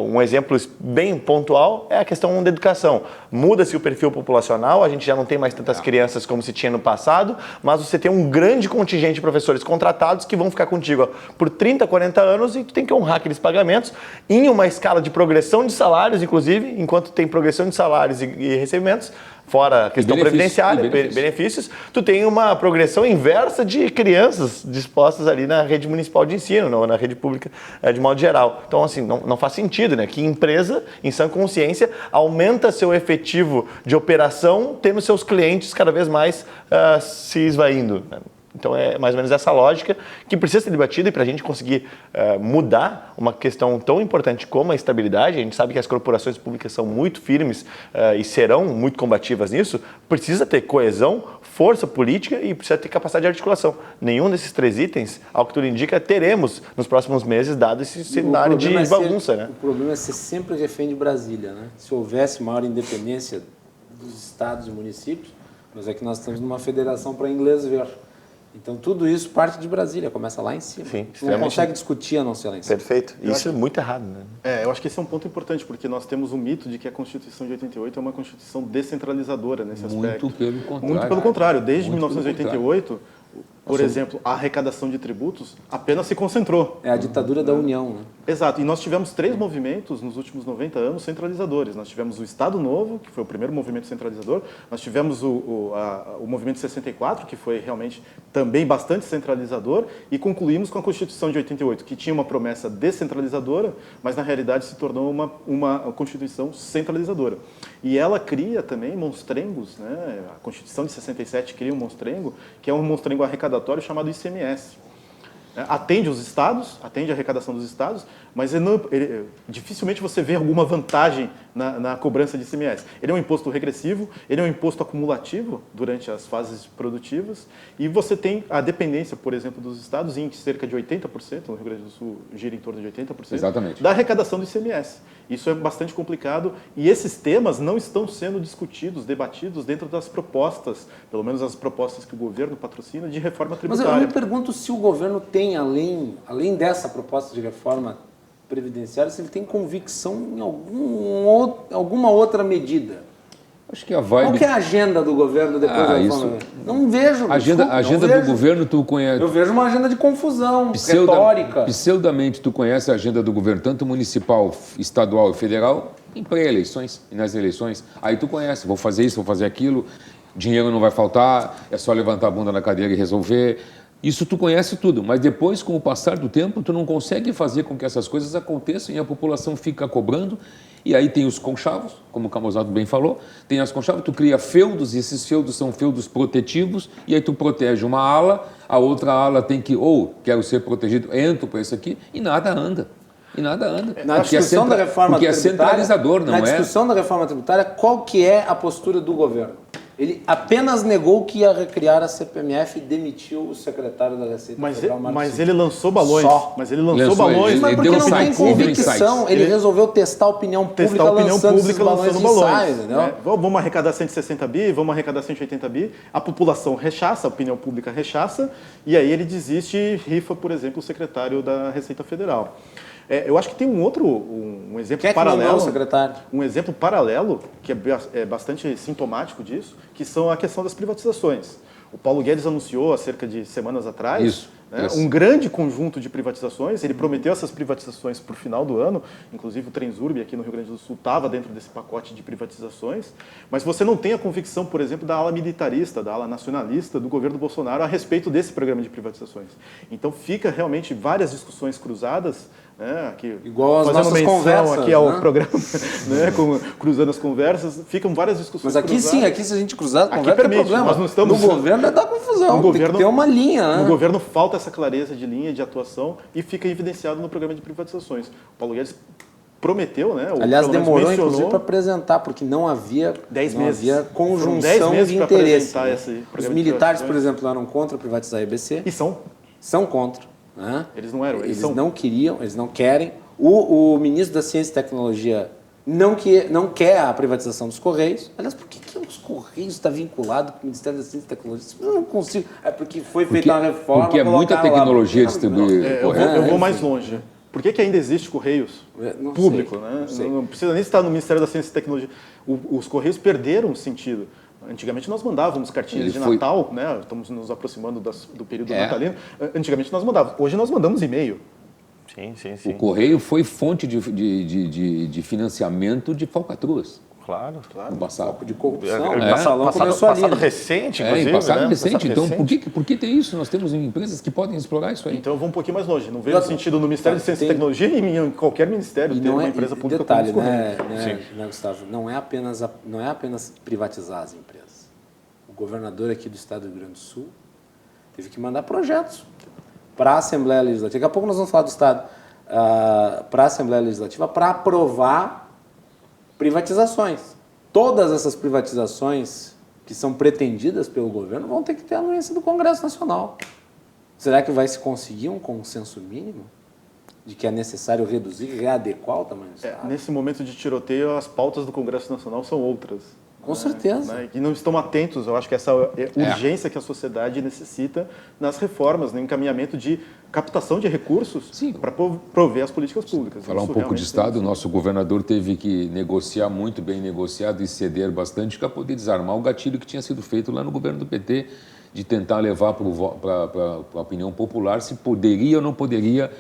Um exemplo bem pontual é a questão da educação. Muda-se o perfil populacional, a gente já não tem mais tantas crianças como se tinha no passado, mas você tem um grande contingente de professores contratados que vão ficar contigo por 30, 40 anos e tu tem que honrar aqueles pagamentos em uma escala de progressão de salários, inclusive, enquanto tem progressão de salários e recebimentos, fora a questão previdenciária, benefícios, tu tem uma progressão inversa de crianças dispostas ali na rede municipal de ensino, na rede pública de modo geral. Então, assim, não faz sentido, né? Que empresa, em sã consciência, aumenta seu efetivo de operação, tendo seus clientes cada vez mais se esvaindo, né? Então é mais ou menos essa lógica que precisa ser debatida e para a gente conseguir mudar uma questão tão importante como a estabilidade, a gente sabe que as corporações públicas são muito firmes e serão muito combativas nisso, precisa ter coesão, força política e precisa ter capacidade de articulação. Nenhum desses 3 itens, ao que tudo indica, teremos nos próximos meses, dado esse cenário de bagunça. Né? O problema é ser sempre refém de Brasília. Né? Se houvesse maior independência dos estados e municípios, mas é que nós estamos numa federação para inglês ver. Então, tudo isso parte de Brasília, começa lá em cima. Sim, não consegue discutir a não ser lá em cima. Perfeito. Isso é muito errado, né? Eu acho que esse é um ponto importante, porque nós temos um mito de que a Constituição de 88 é uma Constituição descentralizadora nesse aspecto. Muito pelo contrário. Muito pelo contrário. Desde 1988, por exemplo, a arrecadação de tributos apenas se concentrou. É a ditadura da União, né? Exato. E nós tivemos 3 movimentos nos últimos 90 anos centralizadores. Nós tivemos o Estado Novo, que foi o primeiro movimento centralizador. Nós tivemos o movimento 64, que foi realmente também bastante centralizador. E concluímos com a Constituição de 88, que tinha uma promessa descentralizadora, mas na realidade se tornou uma Constituição centralizadora. E ela cria também monstrengos, né? A Constituição de 67 cria um monstrengo, que é um monstrengo arrecadatório chamado ICMS. Atende os estados, atende a arrecadação dos estados, mas dificilmente você vê alguma vantagem na cobrança de ICMS. Ele é um imposto regressivo, ele é um imposto acumulativo durante as fases produtivas e você tem a dependência, por exemplo, dos estados em cerca de 80%, no Rio Grande do Sul gira em torno de 80%, Exatamente. da arrecadação do ICMS. Isso é bastante complicado e esses temas não estão sendo discutidos, debatidos dentro das propostas, pelo menos as propostas que o governo patrocina de reforma tributária. Mas eu me pergunto se o governo tem, além dessa proposta de reforma previdenciária, se ele tem convicção em alguma outra medida. Acho que a vibe... Qual que é a agenda do governo depois da reforma? Não vejo. Agenda do governo, tu conhece... Eu vejo uma agenda de confusão, retórica. Pseudamente, tu conhece a agenda do governo, tanto municipal, estadual e federal, em pré-eleições e nas eleições. Aí tu conhece, vou fazer isso, vou fazer aquilo, dinheiro não vai faltar, é só levantar a bunda na cadeira e resolver. Isso tu conhece tudo, mas depois, com o passar do tempo, tu não consegue fazer com que essas coisas aconteçam e a população fica cobrando. E aí tem os conchavos, como o Camozado bem falou, tem as conchavos, tu cria feudos, e esses feudos são feudos protetivos, e aí tu protege uma ala, a outra ala tem que, quero ser protegido, entro para isso aqui, e nada anda. Na discussão da reforma tributária, é centralizador, não é? Na discussão da reforma tributária, qual que é a postura do governo? Ele apenas negou que ia recriar a CPMF e demitiu o secretário da Receita Federal, mas ele lançou balões. Mas porque não tem convicção. Ele resolveu testar a opinião pública lançando balões. Vamos arrecadar 160 bi, vamos arrecadar 180 bi. A população rechaça, a opinião pública rechaça, e aí ele desiste e rifa, por exemplo, o secretário da Receita Federal. Eu acho que tem um exemplo paralelo. Um exemplo paralelo, que é bastante sintomático disso, que são a questão das privatizações. O Paulo Guedes anunciou há cerca de semanas atrás um grande conjunto de privatizações. Ele prometeu essas privatizações para o final do ano. Inclusive o Transurb aqui no Rio Grande do Sul estava dentro desse pacote de privatizações. Mas você não tem a convicção, por exemplo, da ala militarista, da ala nacionalista do governo Bolsonaro a respeito desse programa de privatizações. Então fica realmente várias discussões cruzadas. Aqui, igual as nossas conversas aqui ao programa, cruzando as conversas, ficam várias discussões. Mas aqui cruzadas. sim, aqui se a gente cruzar, aqui permite, tem problema. Nós não estamos... No governo é da confusão, tem que ter uma linha. No governo falta essa clareza de linha, de atuação e fica evidenciado no programa de privatizações. O Paulo Guedes prometeu, Aliás, demorou inclusive para apresentar, porque não havia conjunção de interesse. Os militares, por exemplo, eram contra privatizar a EBC. E são contra. Eles não eram. Eles não queriam, eles não querem. O ministro da Ciência e Tecnologia não quer a privatização dos Correios. Aliás, por que os Correios está vinculado com o Ministério da Ciência e Tecnologia? Eu não consigo. É porque foi feita uma reforma. Porque é muita tecnologia distribuir. Eu vou mais longe. Por que ainda existe Correios público? Não precisa nem estar no Ministério da Ciência e Tecnologia. Os Correios perderam o sentido. Antigamente nós mandávamos cartinhas de Natal, estamos nos aproximando do período natalino. Antigamente nós mandávamos, hoje nós mandamos e-mail. Sim. O Correio foi fonte de financiamento de falcatruas. Claro. No passado. De corrupção. Passado recente, inclusive. Passado recente. Então, por que tem isso? Nós temos empresas que podem explorar isso aí. Então, eu vou um pouquinho mais longe. Não vejo sentido no Ministério de Ciência e Tecnologia e em qualquer ministério ter uma empresa pública como os Correios. Gustavo, não é apenas privatizar as empresas. O governador aqui do estado do Rio Grande do Sul teve que mandar projetos para a Assembleia Legislativa. Daqui a pouco nós vamos falar do Estado. Para a Assembleia Legislativa para aprovar privatizações. Todas essas privatizações que são pretendidas pelo governo vão ter que ter a anuência do Congresso Nacional. Será que vai se conseguir um consenso mínimo de que é necessário reduzir e readequar o tamanho do Estado? Nesse momento de tiroteio, as pautas do Congresso Nacional são outras. Com certeza. Né? E não estão atentos, eu acho que essa urgência que a sociedade necessita nas reformas, no encaminhamento de captação de recursos para prover as políticas públicas. Falar um pouco de Estado, o nosso governador teve que negociar muito bem negociado e ceder bastante para poder desarmar o gatilho que tinha sido feito lá no governo do PT, de tentar levar para a opinião popular se poderia ou não poderia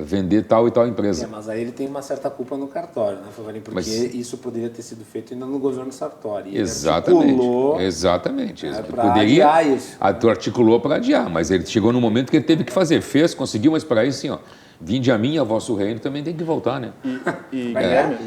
vender tal e tal empresa. Mas aí ele tem uma certa culpa no cartório, né, Favarinho? Porque isso poderia ter sido feito ainda no governo Sartori. E Exatamente. Para adiar isso. Tu articulou para adiar, mas ele chegou no momento que ele teve que fazer. Fez, conseguiu, mas para isso, assim, vinde a mim, a vosso reino também tem que voltar, né?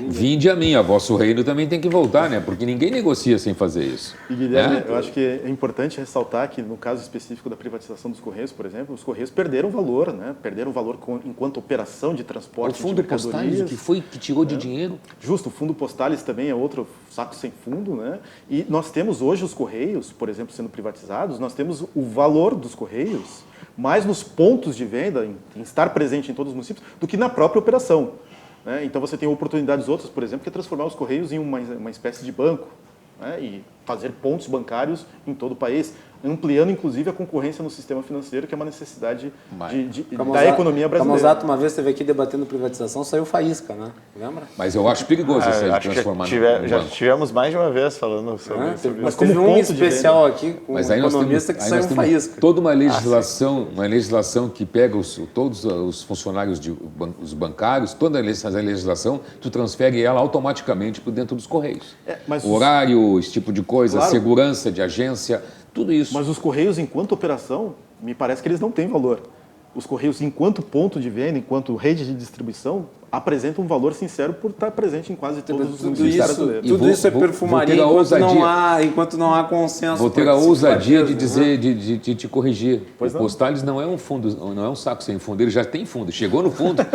Vinde a mim, a vosso reino também tem que voltar, né? Porque ninguém negocia sem fazer isso. E Guilherme, eu acho que é importante ressaltar que no caso específico da privatização dos Correios, por exemplo, os Correios perderam valor, né? Perderam valor enquanto operação de transporte de mercadorias. O fundo Postales, que tirou de dinheiro. Justo, o fundo Postales também é outro saco sem fundo, né? E nós temos hoje os Correios, por exemplo, sendo privatizados, nós temos o valor dos Correios mais nos pontos de venda, em estar presente em todos os municípios, do que na própria operação. Né? Então você tem oportunidades outras, por exemplo, que é transformar os Correios em uma espécie de banco, né? E fazer pontos bancários em todo o país, ampliando inclusive a concorrência no sistema financeiro, que é uma necessidade da economia brasileira. Camozato uma vez esteve aqui debatendo privatização, saiu faísca, né? Lembra? Mas eu acho perigoso isso aí de transformar já tivemos mais de uma vez falando sobre isso. Mas teve um especial aqui com um economista que saiu faísca. Toda uma legislação que pega todos os funcionários, os bancários, toda essa legislação, tu transfere ela automaticamente para dentro dos Correios. O horário, esse tipo de coisa, claro. Segurança de agência, tudo isso. Mas os Correios, enquanto operação, me parece que eles não têm valor. Os Correios, enquanto ponto de venda, enquanto rede de distribuição, apresentam um valor sincero por estar presente em quase todos os municípios brasileiros. Tudo isso é perfumaria enquanto não há consenso. Vou ter a ousadia de dizer, de te corrigir. O Postales não é um fundo, não é um saco sem fundo, ele já tem fundo, chegou no fundo.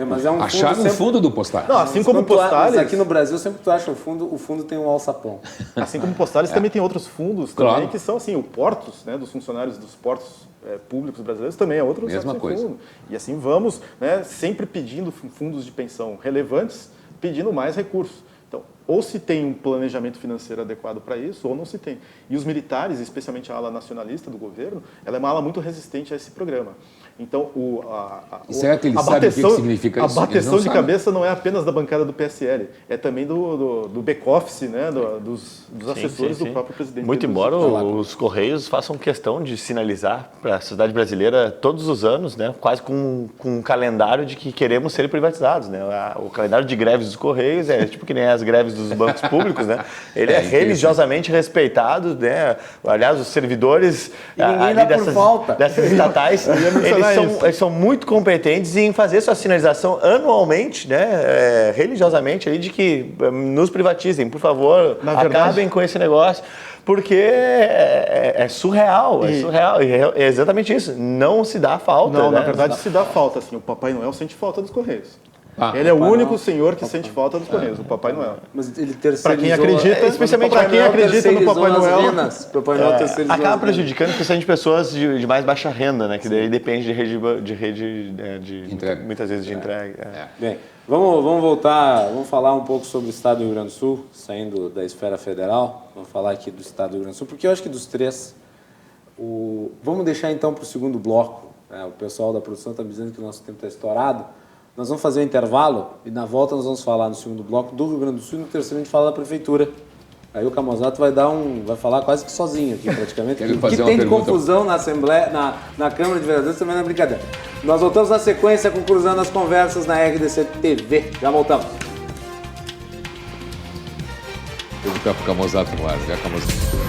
Mas é um acharam o fundo do Postales. Não, assim como o Postales... Aqui no Brasil, sempre tu acha o fundo tem um alçapão. Assim como o Postales, também tem outros fundos também, que são assim, o Portos, né, dos funcionários dos portos públicos brasileiros, também é outro mesma coisa. Fundo. E assim vamos, né, sempre pedindo fundos de pensão relevantes, pedindo mais recursos. Então, ou se tem um planejamento financeiro adequado para isso, ou não se tem. E os militares, especialmente a ala nacionalista do governo, ela é uma ala muito resistente a esse programa. Então, será que eles sabem o que significa isso? A bateção de cabeça não é apenas da bancada do PSL, é também do back-office, né, dos assessores do próprio presidente. Muito embora os Correios façam questão de sinalizar para a sociedade brasileira todos os anos, né, quase com um calendário de que queremos ser privatizados. Né? O calendário de greves dos Correios é tipo que nem as greves dos bancos públicos, né? Ele é religiosamente respeitado, né? Aliás, os servidores dessas estatais, eles são muito competentes em fazer sua sinalização anualmente, né? Religiosamente, ali, de que nos privatizem, por favor, acabem com esse negócio. Porque é surreal, é exatamente isso. Não se dá falta. Não, né? na verdade se dá falta. Assim, o Papai Noel sente falta dos Correios. Ele é o único senhor que sente falta dos Correios, o Papai Noel. Mas ele terceirizou... Para quem acredita, especialmente para quem acredita no Papai Noel, acaba prejudicando a questão de pessoas de mais baixa renda, né? Que daí depende de rede entrega. Muitas vezes de entrega. Bem, vamos voltar, vamos falar um pouco sobre o Estado do Rio Grande do Sul, saindo da esfera federal. Vamos falar aqui do Estado do Rio Grande do Sul, porque eu acho que dos três... Vamos deixar então para o segundo bloco. O pessoal da produção está me dizendo que o nosso tempo está estourado. Nós vamos fazer um intervalo e na volta nós vamos falar no segundo bloco do Rio Grande do Sul e no terceiro a gente fala da Prefeitura. Aí o Camozato vai falar quase que sozinho aqui praticamente. O que tem de confusão na Assembleia, na Câmara de Vereadores também não é brincadeira. Nós voltamos na sequência com Cruzando as Conversas na RDC TV. Já voltamos. Vou ficar pro Camozato no ar, já Camozato.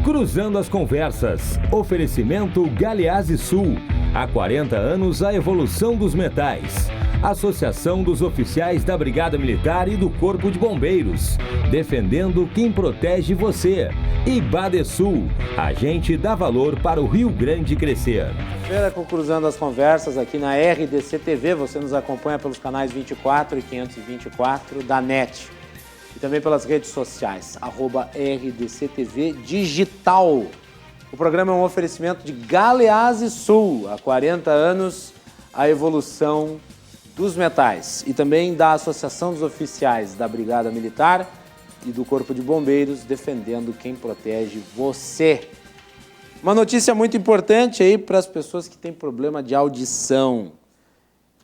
Cruzando as Conversas. Oferecimento Galeazzi Sul. Há 40 anos a evolução dos metais. Associação dos Oficiais da Brigada Militar e do Corpo de Bombeiros, defendendo quem protege você. E Badesul, a gente dá valor para o Rio Grande crescer. Cruzando as conversas aqui na RDC TV, você nos acompanha pelos canais 24 e 524 da NET. E também pelas redes sociais, @RDCTV Digital. O programa é um oferecimento de Galeazzi Sul, há 40 anos, a evolução dos metais. E também da Associação dos Oficiais da Brigada Militar e do Corpo de Bombeiros, defendendo quem protege você. Uma notícia muito importante aí para as pessoas que têm problema de audição.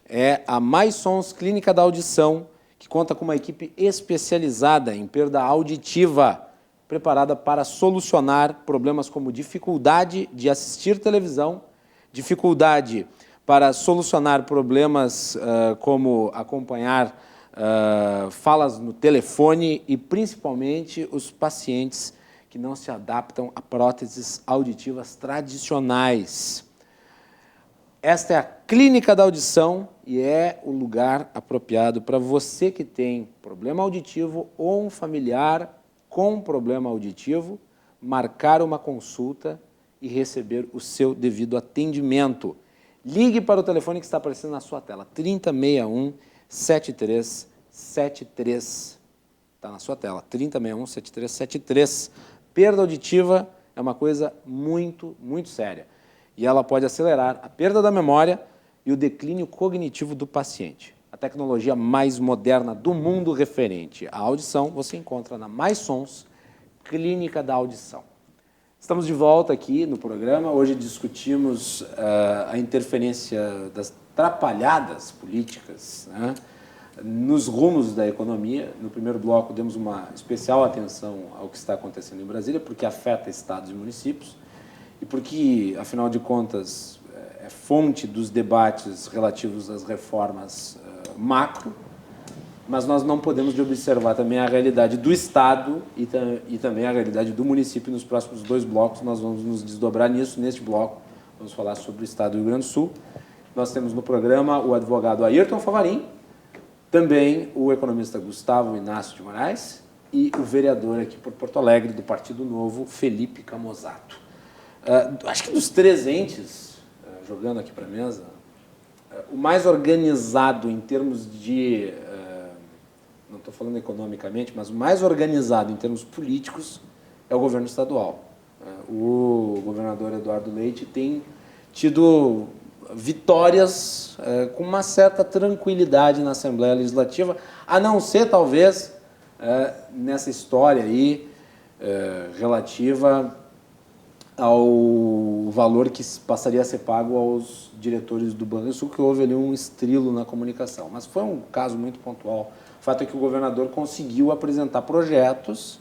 É a Mais Sons Clínica da Audição, que conta com uma equipe especializada em perda auditiva, preparada para solucionar problemas como dificuldade de assistir televisão, dificuldade para solucionar problemas como acompanhar falas no telefone e, principalmente, os pacientes que não se adaptam a próteses auditivas tradicionais. Esta é a Clínica da Audição e é o lugar apropriado para você que tem problema auditivo ou um familiar com problema auditivo, marcar uma consulta e receber o seu devido atendimento. Ligue para o telefone que está aparecendo na sua tela, 3061-7373. Está na sua tela, 3061-7373. Perda auditiva é uma coisa muito, muito séria. E ela pode acelerar a perda da memória e o declínio cognitivo do paciente. A tecnologia mais moderna do mundo referente à audição você encontra na Mais Sons, Clínica da Audição. Estamos de volta aqui no programa. Hoje discutimos a interferência das atrapalhadas políticas, né, nos rumos da economia. No primeiro bloco demos uma especial atenção ao que está acontecendo em Brasília, porque afeta estados e municípios e porque, afinal de contas, é fonte dos debates relativos às reformas macro, mas nós não podemos de observar também a realidade do Estado e também a realidade do município. Nos próximos dois blocos nós vamos nos desdobrar nisso. Neste bloco vamos falar sobre o Estado do Rio Grande do Sul. Nós temos no programa o advogado Ayrton Favarin, também o economista Gustavo Inácio de Moraes e o vereador aqui por Porto Alegre do Partido Novo, Felipe Camozato. Acho que dos três entes, jogando aqui para a mesa, o mais organizado em termos de... não estou falando economicamente, mas o mais organizado em termos políticos é o governo estadual. O governador Eduardo Leite tem tido vitórias com uma certa tranquilidade na Assembleia Legislativa, a não ser, talvez, nessa história aí relativa ao valor que passaria a ser pago aos diretores do Banrisul, que houve ali um estrilo na comunicação. Mas foi um caso muito pontual. O fato é que o governador conseguiu apresentar projetos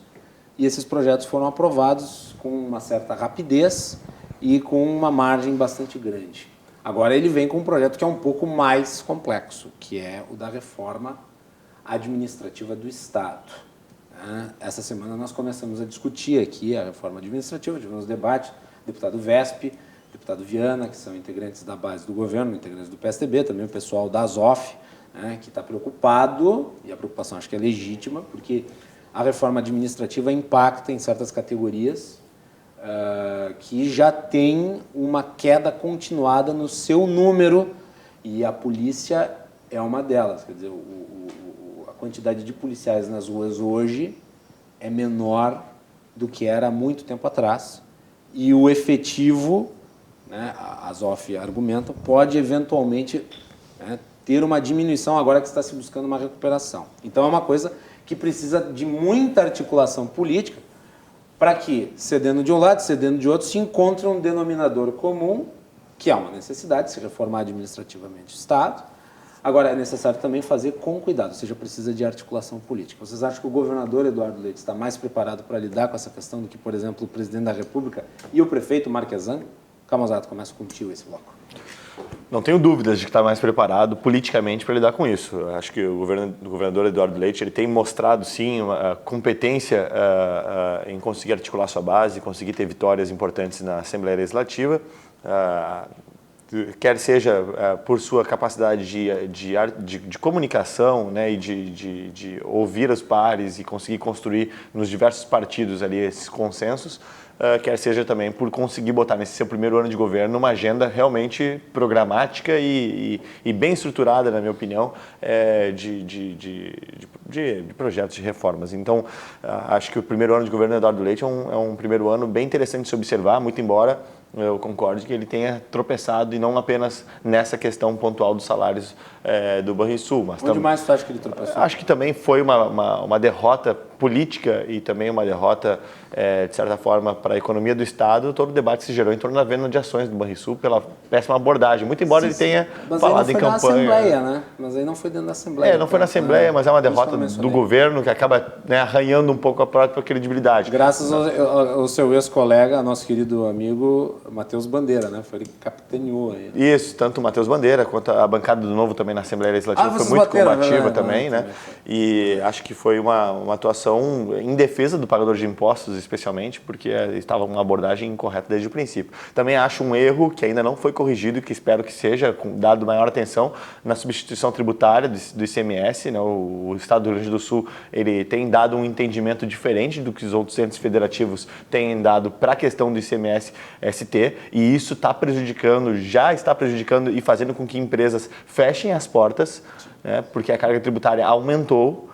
e esses projetos foram aprovados com uma certa rapidez e com uma margem bastante grande. Agora ele vem com um projeto que é um pouco mais complexo, que é o da reforma administrativa do Estado. Essa semana nós começamos a discutir aqui a reforma administrativa, tivemos debate, deputado Vesp, deputado Viana, que são integrantes da base do governo, integrantes do PSDB, também o pessoal da ASOF, que está preocupado, e a preocupação acho que é legítima, porque a reforma administrativa impacta em certas categorias que já tem uma queda continuada no seu número, e a polícia é uma delas. Quer dizer, a quantidade de policiais nas ruas hoje é menor do que era há muito tempo atrás, e o efetivo, né, a ASOF argumenta, pode eventualmente ter uma diminuição agora que está se buscando uma recuperação. Então é uma coisa que precisa de muita articulação política para que, cedendo de um lado, cedendo de outro, se encontre um denominador comum, que há uma necessidade de se reformar administrativamente o Estado. Agora, é necessário também fazer com cuidado, ou seja, precisa de articulação política. Vocês acham que o governador Eduardo Leite está mais preparado para lidar com essa questão do que, por exemplo, o presidente da República e o prefeito Marquesan? Camozato, começa contigo esse bloco. Não tenho dúvidas de que está mais preparado politicamente para lidar com isso. Acho que o governador Eduardo Leite ele tem mostrado, sim, uma competência em conseguir articular sua base, conseguir ter vitórias importantes na Assembleia Legislativa. quer seja por sua capacidade de comunicação, né, e de ouvir os pares e conseguir construir nos diversos partidos ali esses consensos, quer seja também por conseguir botar nesse seu primeiro ano de governo uma agenda realmente programática e bem estruturada, na minha opinião, de projetos de reformas. Então, acho que o primeiro ano de governo do Eduardo Leite é um primeiro ano bem interessante de se observar, muito embora eu concordo que ele tenha tropeçado e não apenas nessa questão pontual dos salários do Banrisul. Mas onde mais você acha que ele tropeçou? Acho que também foi uma derrota política e também uma derrota, de certa forma, para a economia do Estado, todo o debate se gerou em torno da venda de ações do Banrisul pela péssima abordagem, muito embora ele tenha falado em campanha. Mas aí não foi na Assembleia, né? Mas aí não foi dentro da Assembleia. Não foi na Assembleia, mas é uma derrota do governo que acaba, né, arranhando um pouco a própria credibilidade. Graças ao seu ex-colega, nosso querido amigo Matheus Bandeira, né? Foi ele que capitaneou aí. Isso, tanto o Matheus Bandeira quanto a bancada do Novo também na Assembleia Legislativa foi muito combativa também, né? E acho que foi uma atuação em defesa do pagador de impostos, especialmente, porque estava uma abordagem incorreta desde o princípio. Também acho um erro que ainda não foi corrigido e que espero que seja dado maior atenção na substituição tributária do ICMS, né? O Estado do Rio Grande do Sul ele tem dado um entendimento diferente do que os outros entes federativos têm dado para a questão do ICMS-ST, e isso já está prejudicando e fazendo com que empresas fechem as portas, né? Porque a carga tributária aumentou.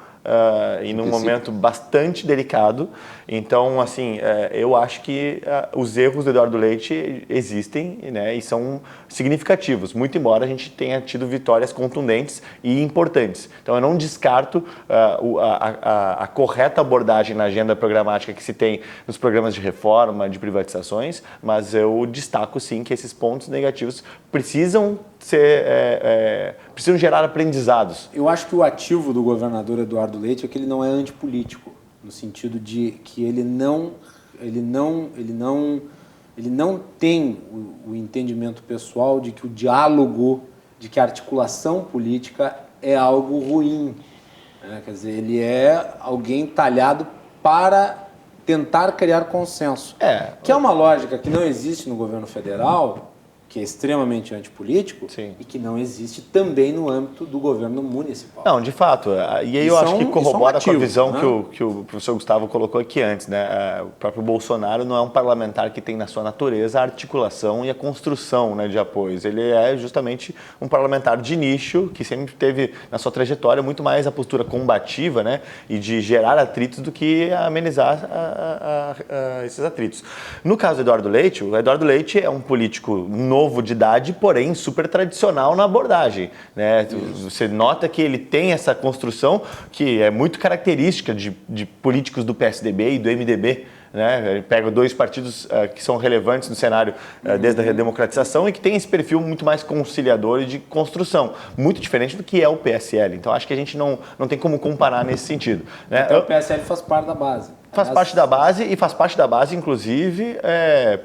E num momento bastante delicado. Então, assim, eu acho que os erros do Eduardo Leite existem, né, e são significativos, muito embora a gente tenha tido vitórias contundentes e importantes. Então, eu não descarto a correta abordagem na agenda programática que se tem nos programas de reforma, de privatizações, mas eu destaco, sim, que esses pontos negativos precisam gerar aprendizados. Eu acho que o ativo do governador Eduardo Leite é que ele não é antipolítico, no sentido de que ele não tem o entendimento pessoal de que o diálogo, de que a articulação política é algo ruim. Né? Quer dizer, ele é alguém talhado para tentar criar consenso. Que é uma lógica que não existe no governo federal, que é extremamente antipolítico. Sim. E que não existe também no âmbito do governo municipal. Não, de fato. E aí eu acho que corrobora com a visão, né, que o professor Gustavo colocou aqui antes, né? O próprio Bolsonaro não é um parlamentar que tem na sua natureza a articulação e a construção, né, de apoios. Ele é justamente um parlamentar de nicho que sempre teve na sua trajetória muito mais a postura combativa, né, e de gerar atritos do que amenizar esses atritos. No caso do Eduardo Leite, o Eduardo Leite é um político novo de idade, porém super tradicional na abordagem, né? Você nota que ele tem essa construção que é muito característica de políticos do PSDB e do MDB, né? Ele pega dois partidos que são relevantes no cenário desde a redemocratização e que tem esse perfil muito mais conciliador e de construção, muito diferente do que é o PSL. Então acho que a gente não tem como comparar nesse sentido, né? Então o PSL faz parte da base. Faz parte da base, e faz parte da base, inclusive,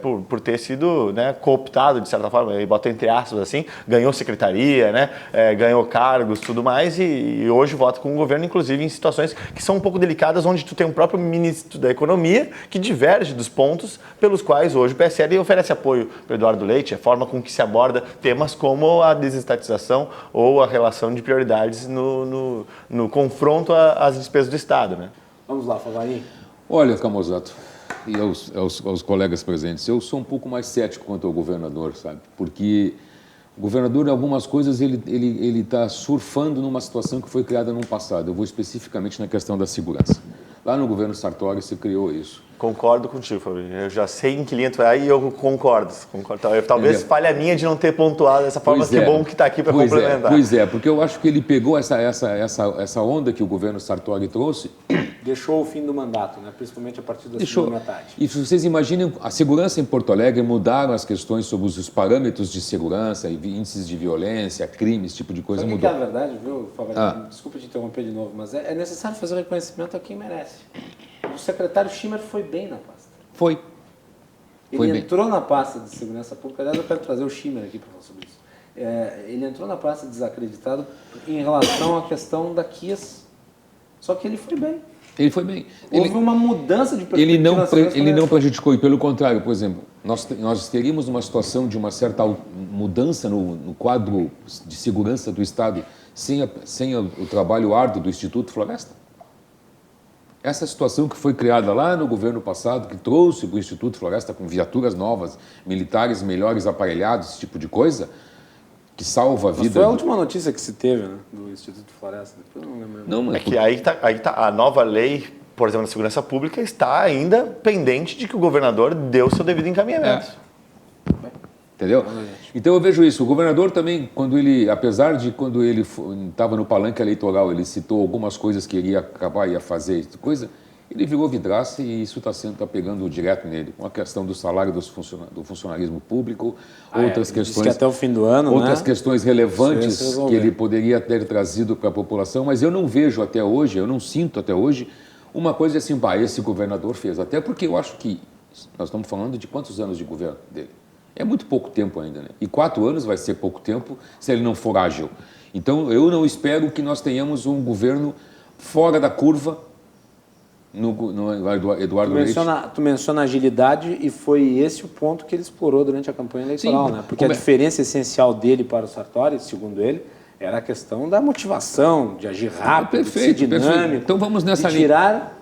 por ter sido, né, cooptado, de certa forma, e bota entre aspas assim, ganhou secretaria, né, ganhou cargos, tudo mais, e hoje vota com o governo, inclusive, em situações que são um pouco delicadas, onde tu tem um próprio ministro da Economia que diverge dos pontos pelos quais hoje o PSL oferece apoio para Eduardo Leite, a forma com que se aborda temas como a desestatização ou a relação de prioridades no confronto às despesas do Estado, né? Vamos lá, Favarinho. Olha, Camozzato, e aos colegas presentes, eu sou um pouco mais cético quanto ao governador, sabe? Porque o governador, em algumas coisas, ele está surfando numa situação que foi criada no passado. Eu vou especificamente na questão da segurança. Lá no governo Sartori se criou isso. Concordo contigo, Fabrício. Eu já sei em que linha tu vai e eu concordo. Talvez falhe a minha de não ter pontuado dessa forma, que bom que está aqui para complementar. Pois é, porque eu acho que ele pegou essa onda que o governo Sartori trouxe. Deixou o fim do mandato, né? Principalmente a partir da segunda metade. E se vocês imaginem, a segurança em Porto Alegre mudaram as questões sobre os parâmetros de segurança, índices de violência, crimes, esse tipo de coisa. Sabe mudou. Que é a verdade, viu, Fabrício? Desculpa te interromper de novo, mas é necessário fazer reconhecimento a quem merece. O secretário Schimmer foi bem na pasta. Foi. Ele entrou na pasta de segurança pública. Aliás, eu quero trazer o Schimmer aqui para falar sobre isso. Ele entrou na pasta desacreditado em relação à questão da Kies. Só que ele foi bem. Ele foi bem. Houve uma mudança de perspectiva. Ele não prejudicou, e pelo contrário, por exemplo, nós teríamos uma situação de uma certa mudança no quadro de segurança do Estado sem o trabalho árduo do Instituto Floresta. Essa situação que foi criada lá no governo passado, que trouxe para o Instituto Floresta com viaturas novas, militares melhores aparelhados, esse tipo de coisa, que salva a vida. Mas foi a última notícia que se teve, né, do Instituto Floresta. Depois eu não lembro. Não, mas que aí tá a nova lei, por exemplo, da segurança pública, está ainda pendente de que o governador dê o seu devido encaminhamento. Entendeu? Então eu vejo isso. O governador também, apesar de quando ele estava no palanque eleitoral, ele citou algumas coisas que ele ia acabar, ia fazer, ele virou vidraça e isso está pegando direto nele. Com a questão do salário do funcionalismo público, outras questões. Que até o fim do ano, outras questões relevantes que ele poderia ter trazido para a população, mas eu não vejo até hoje, eu não sinto até hoje uma coisa assim, esse governador fez. Até porque eu acho que nós estamos falando de quantos anos de governo dele? É muito pouco tempo ainda, né? E 4 anos vai ser pouco tempo se ele não for ágil. Então, eu não espero que nós tenhamos um governo fora da curva no Eduardo Leite. Tu menciona agilidade e foi esse o ponto que ele explorou durante a campanha eleitoral, né? Porque a diferença essencial dele para o Sartori, segundo ele, era a questão da motivação, de agir rápido, de ser dinâmico. Perfeito. Então, vamos nessa linha. Tirar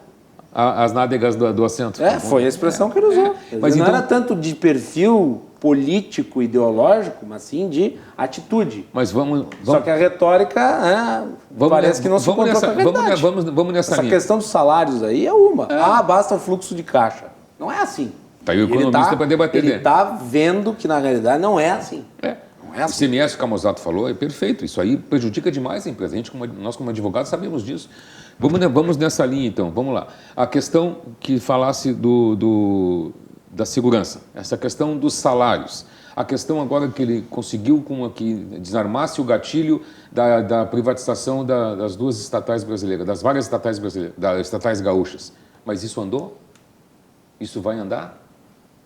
as nádegas do assento. Foi a expressão que ele usou. Mas não era tanto de perfil político, ideológico, mas sim de atitude. Mas vamos... Só que a retórica parece que não se encontrou com a verdade. Vamos nessa linha. Essa questão dos salários aí é uma. Basta o fluxo de caixa. Não é assim. Está aí o economista para debater dele. Ele está vendo que, na realidade, não é assim. Não é assim. O CMS, o Camusato falou, é perfeito. Isso aí prejudica demais a empresa. Nós, como advogados, sabemos disso. Vamos nessa linha, então. Vamos lá. A questão que falasse da segurança, essa questão dos salários, a questão agora que ele conseguiu que desarmasse o gatilho da privatização das duas estatais brasileiras, das várias estatais brasileiras, das estatais gaúchas. Mas isso andou? Isso vai andar?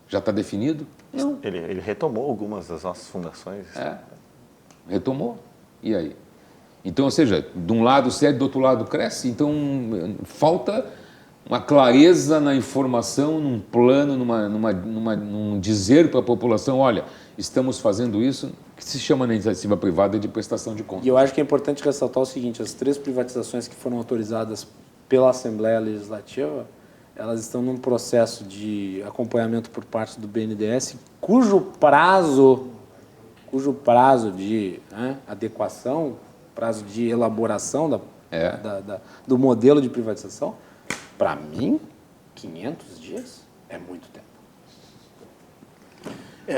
Já está definido? Não. Ele retomou algumas das nossas fundações. Retomou. E aí? Então, ou seja, de um lado cede, do outro lado cresce. Então, falta uma clareza na informação, num plano, num dizer para a população, olha, estamos fazendo isso, que se chama na iniciativa privada de prestação de contas. E eu acho que é importante ressaltar o seguinte, as 3 privatizações que foram autorizadas pela Assembleia Legislativa, elas estão num processo de acompanhamento por parte do BNDES, cujo prazo de adequação, prazo de elaboração do modelo de privatização, para mim, 500 dias é muito tempo.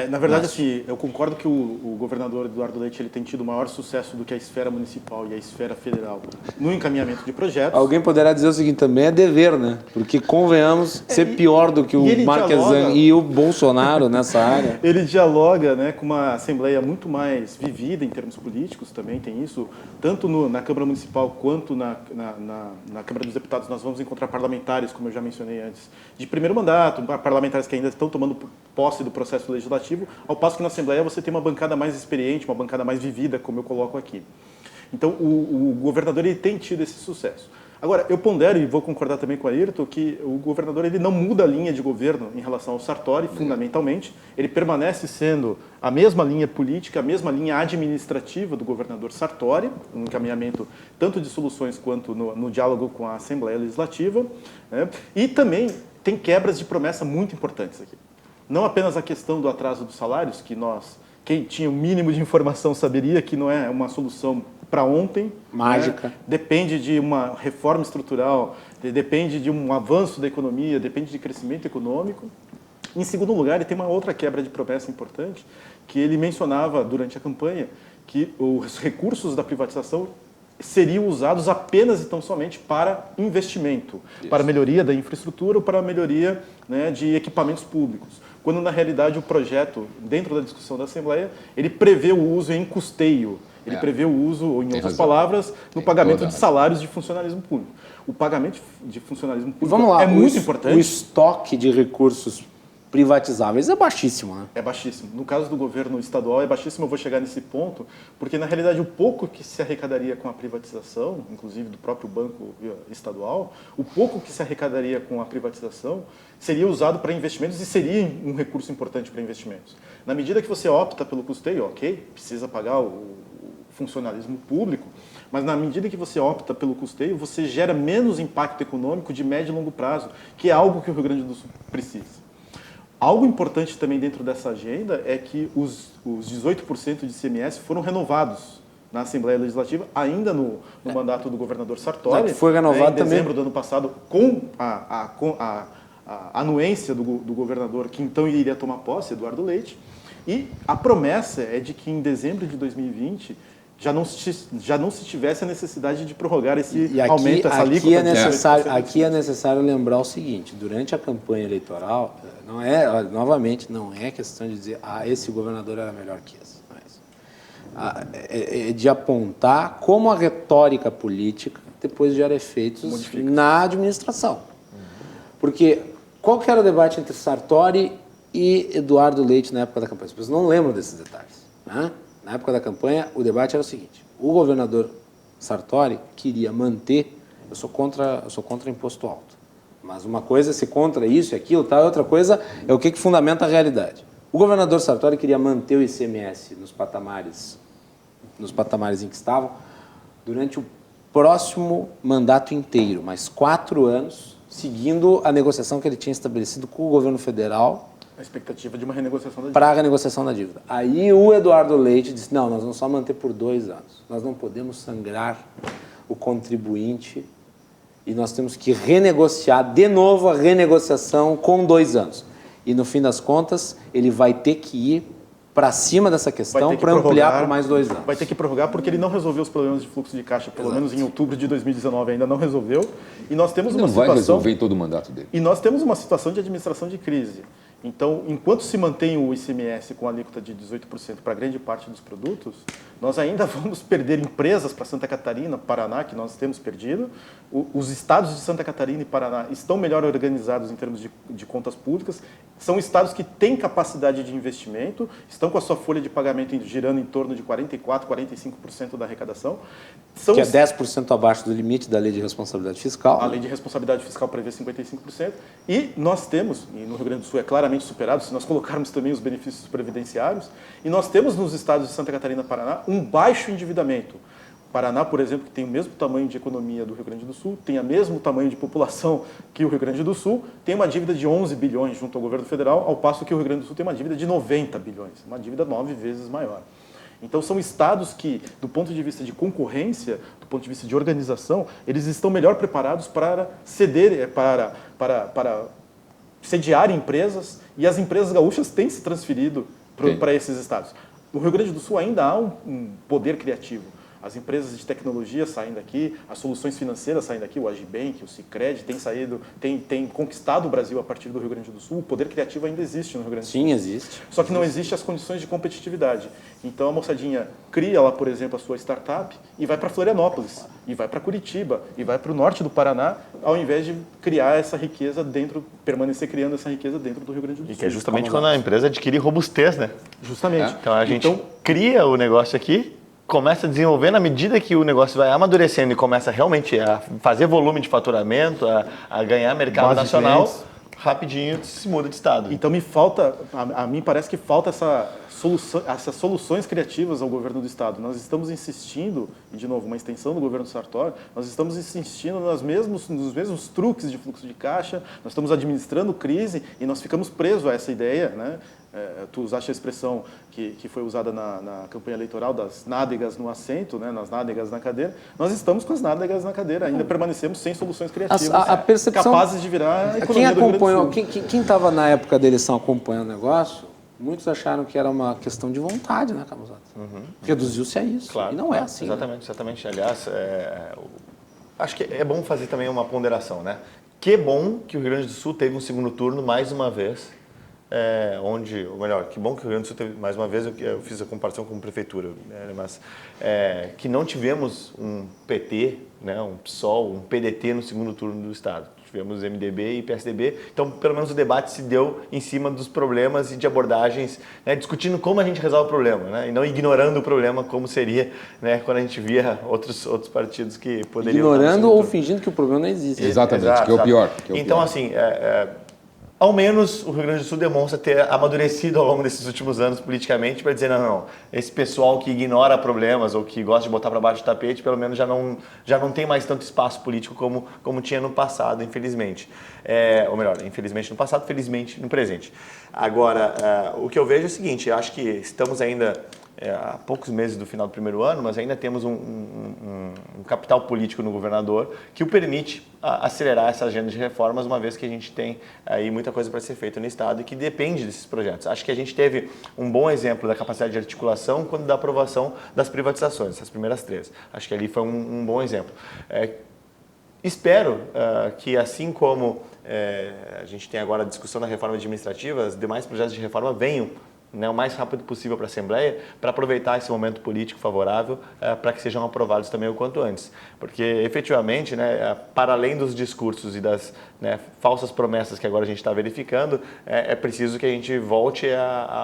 Na verdade, assim, eu concordo que o governador Eduardo Leite ele tem tido maior sucesso do que a esfera municipal e a esfera federal no encaminhamento de projetos. Alguém poderá dizer o seguinte, também é dever, né? Porque convenhamos ser pior do que o Marquesan e o Bolsonaro nessa área. Ele dialoga, né, com uma Assembleia muito mais vivida em termos políticos, também tem isso, tanto na Câmara Municipal quanto na Câmara dos Deputados. Nós vamos encontrar parlamentares, como eu já mencionei antes, de primeiro mandato, parlamentares que ainda estão tomando posse do processo legislativo, ao passo que na Assembleia você tem uma bancada mais experiente, uma bancada mais vivida, como eu coloco aqui. Então, o governador ele tem tido esse sucesso. Agora, eu pondero, e vou concordar também com a Ayrton, que o governador ele não muda a linha de governo em relação ao Sartori, fundamentalmente. Ele permanece sendo a mesma linha política, a mesma linha administrativa do governador Sartori, no encaminhamento tanto de soluções quanto no diálogo com a Assembleia Legislativa. Né? E também tem quebras de promessa muito importantes aqui. Não apenas a questão do atraso dos salários, que quem tinha o mínimo de informação saberia que não é uma solução para ontem. Mágica. Né? Depende de uma reforma estrutural, depende de um avanço da economia, depende de crescimento econômico. Em segundo lugar, ele tem uma outra quebra de promessa importante, que ele mencionava durante a campanha, que os recursos da privatização seriam usados apenas e tão somente para investimento, para melhoria da infraestrutura ou para melhoria, né, de equipamentos públicos. Quando, na realidade, o projeto, dentro da discussão da Assembleia, ele prevê o uso em custeio, ele prevê o uso, ou em outras palavras, no pagamento de salários de funcionalismo público. O pagamento de funcionalismo público é muito importante. O estoque de recursos privatizáveis é baixíssimo, né? É baixíssimo. No caso do governo estadual é baixíssimo, eu vou chegar nesse ponto, porque na realidade o pouco que se arrecadaria com a privatização, inclusive do próprio banco estadual, o pouco que se arrecadaria com a privatização seria usado para investimentos e seria um recurso importante para investimentos. Na medida que você opta pelo custeio, ok, precisa pagar o funcionalismo público, mas na medida que você opta pelo custeio, você gera menos impacto econômico de médio e longo prazo, que é algo que o Rio Grande do Sul precisa. Algo importante também dentro dessa agenda é que os 18% de ICMS foram renovados na Assembleia Legislativa, ainda no mandato do governador Sartori, foi renovado em dezembro também do ano passado, com a anuência do governador que então iria tomar posse, Eduardo Leite, e a promessa é de que em dezembro de 2020 já não se tivesse a necessidade de prorrogar esse aumento, essa alíquota. Aqui é necessário lembrar o seguinte, durante a campanha eleitoral, novamente, não é questão de dizer esse governador era melhor que esse. É de apontar como a retórica política depois gera efeitos na administração. Porque qual que era o debate entre Sartori e Eduardo Leite na época da campanha? As pessoas não lembram desses detalhes, né? Na época da campanha, o debate era o seguinte: o governador Sartori queria manter, eu sou contra imposto alto, mas uma coisa é ser contra isso e aquilo, tal, e outra coisa é o que fundamenta a realidade. O governador Sartori queria manter o ICMS nos patamares em que estavam durante o próximo mandato inteiro, mais 4 anos, seguindo a negociação que ele tinha estabelecido com o governo federal. A expectativa de uma renegociação da dívida. Para a renegociação da dívida. Aí o Eduardo Leite disse, não, nós vamos só manter por 2 anos. Nós não podemos sangrar o contribuinte e nós temos que renegociar de novo a renegociação com 2 anos. E no fim das contas, ele vai ter que ir para cima dessa questão para ampliar por mais 2 anos. Vai ter que prorrogar porque ele não resolveu os problemas de fluxo de caixa, pelo menos em outubro de 2019 ainda não resolveu. E nós temos uma situação... Não vai resolver em todo o mandato dele. E nós temos uma situação de administração de crise. Então, enquanto se mantém o ICMS com a alíquota de 18% para grande parte dos produtos, nós ainda vamos perder empresas para Santa Catarina, Paraná, que nós temos perdido. Os estados de Santa Catarina e Paraná estão melhor organizados em termos de contas públicas. São estados que têm capacidade de investimento, estão com a sua folha de pagamento girando em torno de 44%, 45% da arrecadação. Que é 10% abaixo do limite da Lei de Responsabilidade Fiscal. A Lei de Responsabilidade Fiscal prevê 55%. E nós temos, e no Rio Grande do Sul é claramente superado, se nós colocarmos também os benefícios previdenciários, e nós temos nos estados de Santa Catarina e Paraná um baixo endividamento. Paraná, por exemplo, que tem o mesmo tamanho de economia do Rio Grande do Sul, tem o mesmo tamanho de população que o Rio Grande do Sul, tem uma dívida de 11 bilhões junto ao governo federal, ao passo que o Rio Grande do Sul tem uma dívida de 90 bilhões, uma dívida 9 vezes maior. Então, são estados que, do ponto de vista de concorrência, do ponto de vista de organização, eles estão melhor preparados para ceder, para sediar empresas, e as empresas gaúchas têm se transferido para esses estados. No Rio Grande do Sul ainda há um poder criativo. As empresas de tecnologia saem daqui, as soluções financeiras saem daqui, o Agibank, o Sicredi tem conquistado o Brasil a partir do Rio Grande do Sul. O poder criativo ainda existe no Rio Grande do Sul. Sim, existe. Só que não existem as condições de competitividade. Então a moçadinha cria lá, por exemplo, a sua startup e vai para Florianópolis, e vai para Curitiba, e vai para o norte do Paraná, ao invés de criar essa riqueza permanecer criando essa riqueza dentro do Rio Grande do Sul. E que é justamente quando a empresa adquire robustez, né? Justamente. Então a gente cria o negócio aqui, começa a desenvolver na medida que o negócio vai amadurecendo e começa realmente a fazer volume de faturamento, a ganhar mercado nacional, rapidinho se muda de estado. Então a mim parece que falta essas soluções criativas ao governo do estado. Nós estamos insistindo, e de novo, uma extensão do governo Sartori, nós estamos insistindo nos mesmos truques de fluxo de caixa, nós estamos administrando crise e nós ficamos presos a essa ideia, né? Tu usaste a expressão que foi usada na campanha eleitoral das nádegas no assento, né, nas nádegas na cadeira. Nós estamos com as nádegas na cadeira, ainda permanecemos sem soluções criativas a percepção, capazes de virar a economia do Rio Grande do Sul. Quem estava na época da eleição acompanhando o negócio, muitos acharam que era uma questão de vontade, né, Camusato? Reduziu-se a isso, claro, e não é assim. Exatamente. Aliás, acho que é bom fazer também uma ponderação, né? Que bom que o Rio Grande do Sul teve um segundo turno mais uma vez, ou melhor, que bom que o Rio Grande do Sul teve, mais uma vez, eu fiz a comparação com a prefeitura, mas que não tivemos um PT, né, um PSOL, um PDT no segundo turno do estado. tivemos MDB e PSDB, então pelo menos o debate se deu em cima dos problemas e de abordagens, né, discutindo como a gente resolve o problema, né, e não ignorando o problema como seria, né, quando a gente via outros partidos que poderiam... Ignorando ou fingindo que o problema não existe. Exatamente, Exato, que é o pior. Então, assim, ao menos o Rio Grande do Sul demonstra ter amadurecido ao longo desses últimos anos politicamente para dizer, não, esse pessoal que ignora problemas ou que gosta de botar para baixo do tapete, pelo menos já não tem mais tanto espaço político como tinha no passado, infelizmente. Ou melhor, infelizmente no passado, felizmente no presente. Agora, o que eu vejo é o seguinte, eu acho que estamos ainda... há poucos meses do final do primeiro ano, mas ainda temos um capital político no governador que o permite acelerar essa agenda de reformas, uma vez que a gente tem aí muita coisa para ser feita no Estado e que depende desses projetos. Acho que a gente teve um bom exemplo da capacidade de articulação quando da aprovação das privatizações, essas primeiras 3. Acho que ali foi um bom exemplo. Espero que, assim como a gente tem agora a discussão da reforma administrativa, os demais projetos de reforma venham, né, o mais rápido possível para a Assembleia, para aproveitar esse momento político favorável para que sejam aprovados também o quanto antes. Porque, efetivamente, né, para além dos discursos e das, né, falsas promessas que agora a gente está verificando, é preciso que a gente volte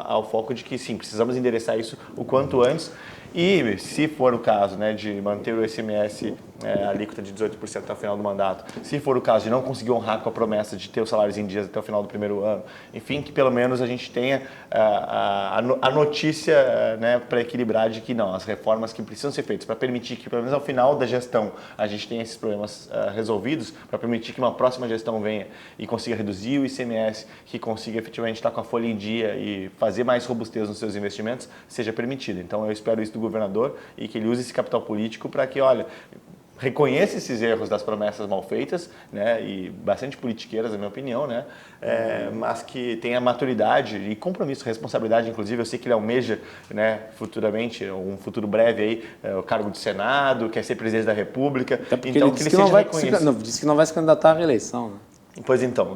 ao foco de que, sim, precisamos endereçar isso o quanto antes. E, se for o caso, né, de manter o ICMS alíquota de 18% até o final do mandato, se for o caso de não conseguir honrar com a promessa de ter os salários em dias até o final do primeiro ano, enfim, que pelo menos a gente tenha a notícia, né, para equilibrar de que não, as reformas que precisam ser feitas para permitir que, pelo menos ao final da gestão, a gente tenha esses problemas resolvidos, para permitir que uma próxima gestão venha e consiga reduzir o ICMS, que consiga efetivamente estar com a folha em dia e fazer mais robustez nos seus investimentos, seja permitido. Então eu espero isso do governador e que ele use esse capital político para que, olha, reconheça esses erros das promessas mal feitas, né, e bastante politiqueiras, na minha opinião, né, mas que tenha maturidade e compromisso, responsabilidade, inclusive. Eu sei que ele almeja, né, futuramente, um futuro breve aí, o cargo de Senado, quer ser presidente da República. Até porque então ele disse que não vai se candidatar à reeleição, né? Pois então,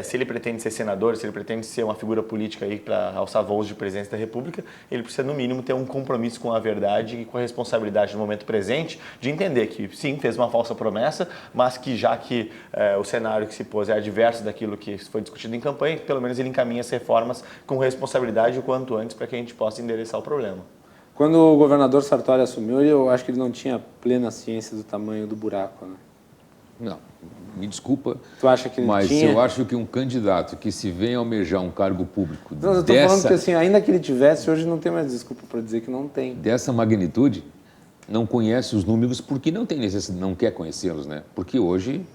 se ele pretende ser senador, se ele pretende ser uma figura política aí para alçar voos de presidência da República, ele precisa no mínimo ter um compromisso com a verdade e com a responsabilidade no momento presente de entender que sim, fez uma falsa promessa, mas que já que o cenário que se pôs é adverso daquilo que foi discutido em campanha, pelo menos ele encaminha as reformas com responsabilidade o quanto antes para que a gente possa endereçar o problema. Quando o governador Sartori assumiu, eu acho que ele não tinha plena ciência do tamanho do buraco, né? Não, me desculpa, tu acha que ele mas tinha? eu acho que um candidato que se vem almejar um cargo público Não, eu estou falando que, assim, ainda que ele tivesse, hoje não tem mais desculpa para dizer que não tem. Dessa magnitude, não conhece os números porque não tem necessidade, não quer conhecê-los, né? Porque hoje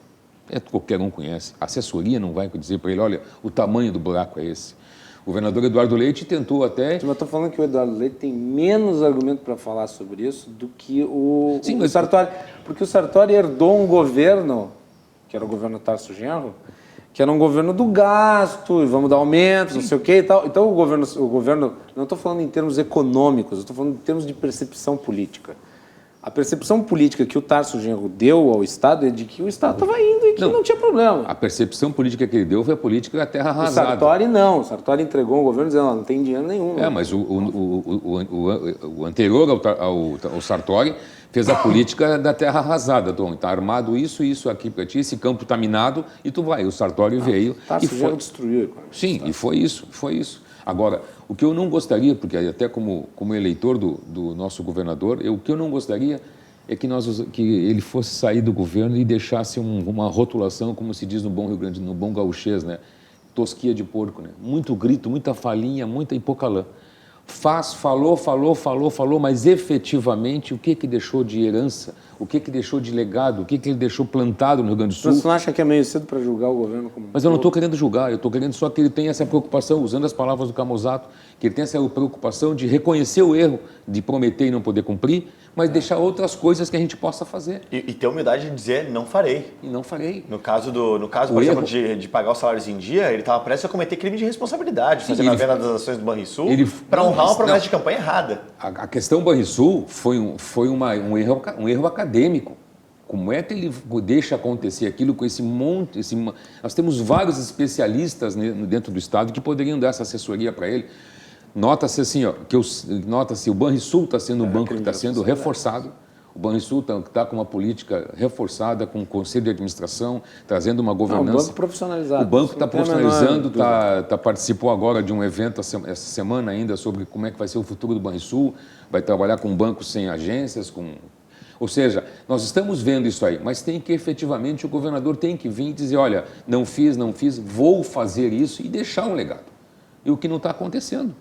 qualquer um conhece. A assessoria não vai dizer para ele, olha, o tamanho do buraco é esse. O governador Eduardo Leite tentou até... Mas eu estou falando que o Eduardo Leite tem menos argumento para falar sobre isso do que o Sartori. Porque o Sartori herdou um governo, que era o governo Tarso Genro, que era um governo do gasto, e vamos dar aumentos, não sei o quê e tal. Então o governo não estou falando em termos econômicos, eu estou falando em termos de percepção política. A percepção política que o Tarso Genro deu ao Estado é de que o Estado estava indo e que não tinha problema. A percepção política que ele deu foi a política da terra arrasada. O Sartori não. O Sartori entregou o governo dizendo, não tem dinheiro nenhum. Mas o anterior ao Sartori fez a política da terra arrasada. Então, está armado isso aqui para ti, esse campo está minado e tu vai. O Sartori veio... O Tarso Genro destruiu. Sim, e foi isso. Agora, o que eu não gostaria, porque até como eleitor do nosso governador, o que eu não gostaria é que ele fosse sair do governo e deixasse uma rotulação, como se diz no bom Rio Grande, no bom gauchês, né? Tosquia de porco, né? Muito grito, muita falinha, muita e pouca lã. Falou, mas efetivamente o que deixou de herança, o que deixou de legado, o que ele deixou plantado no Rio Grande do Sul? Mas você não acha que é meio cedo para julgar o governo como... Mas eu não estou querendo julgar, eu estou querendo só que ele tenha essa preocupação, usando as palavras do Camusato, que ele tenha essa preocupação de reconhecer o erro, de prometer e não poder cumprir, mas deixar outras coisas que a gente possa fazer. E ter a humildade de dizer, não farei. E não farei. No caso, por exemplo, de pagar os salários em dia, ele estava prestes a cometer crime de responsabilidade, fazendo a venda das ações do Banrisul, para honrar uma promessa de campanha errada. A questão Banrisul foi um erro acadêmico. Como é que ele deixa acontecer aquilo com esse monte... Nós temos vários especialistas dentro do Estado que poderiam dar essa assessoria para ele. Nota-se assim, nota-se o Banrisul está sendo um banco que está sendo reforçado, O Banrisul está com uma política reforçada, com um conselho de administração, trazendo uma governança. O banco profissionalizado. O banco está profissionalizando, participou agora de um evento essa semana ainda sobre como é que vai ser o futuro do Banrisul, vai trabalhar com bancos sem agências, Ou seja, nós estamos vendo isso aí, mas tem que efetivamente, o governador tem que vir e dizer, olha, não fiz, vou fazer isso e deixar um legado. E o que não está acontecendo.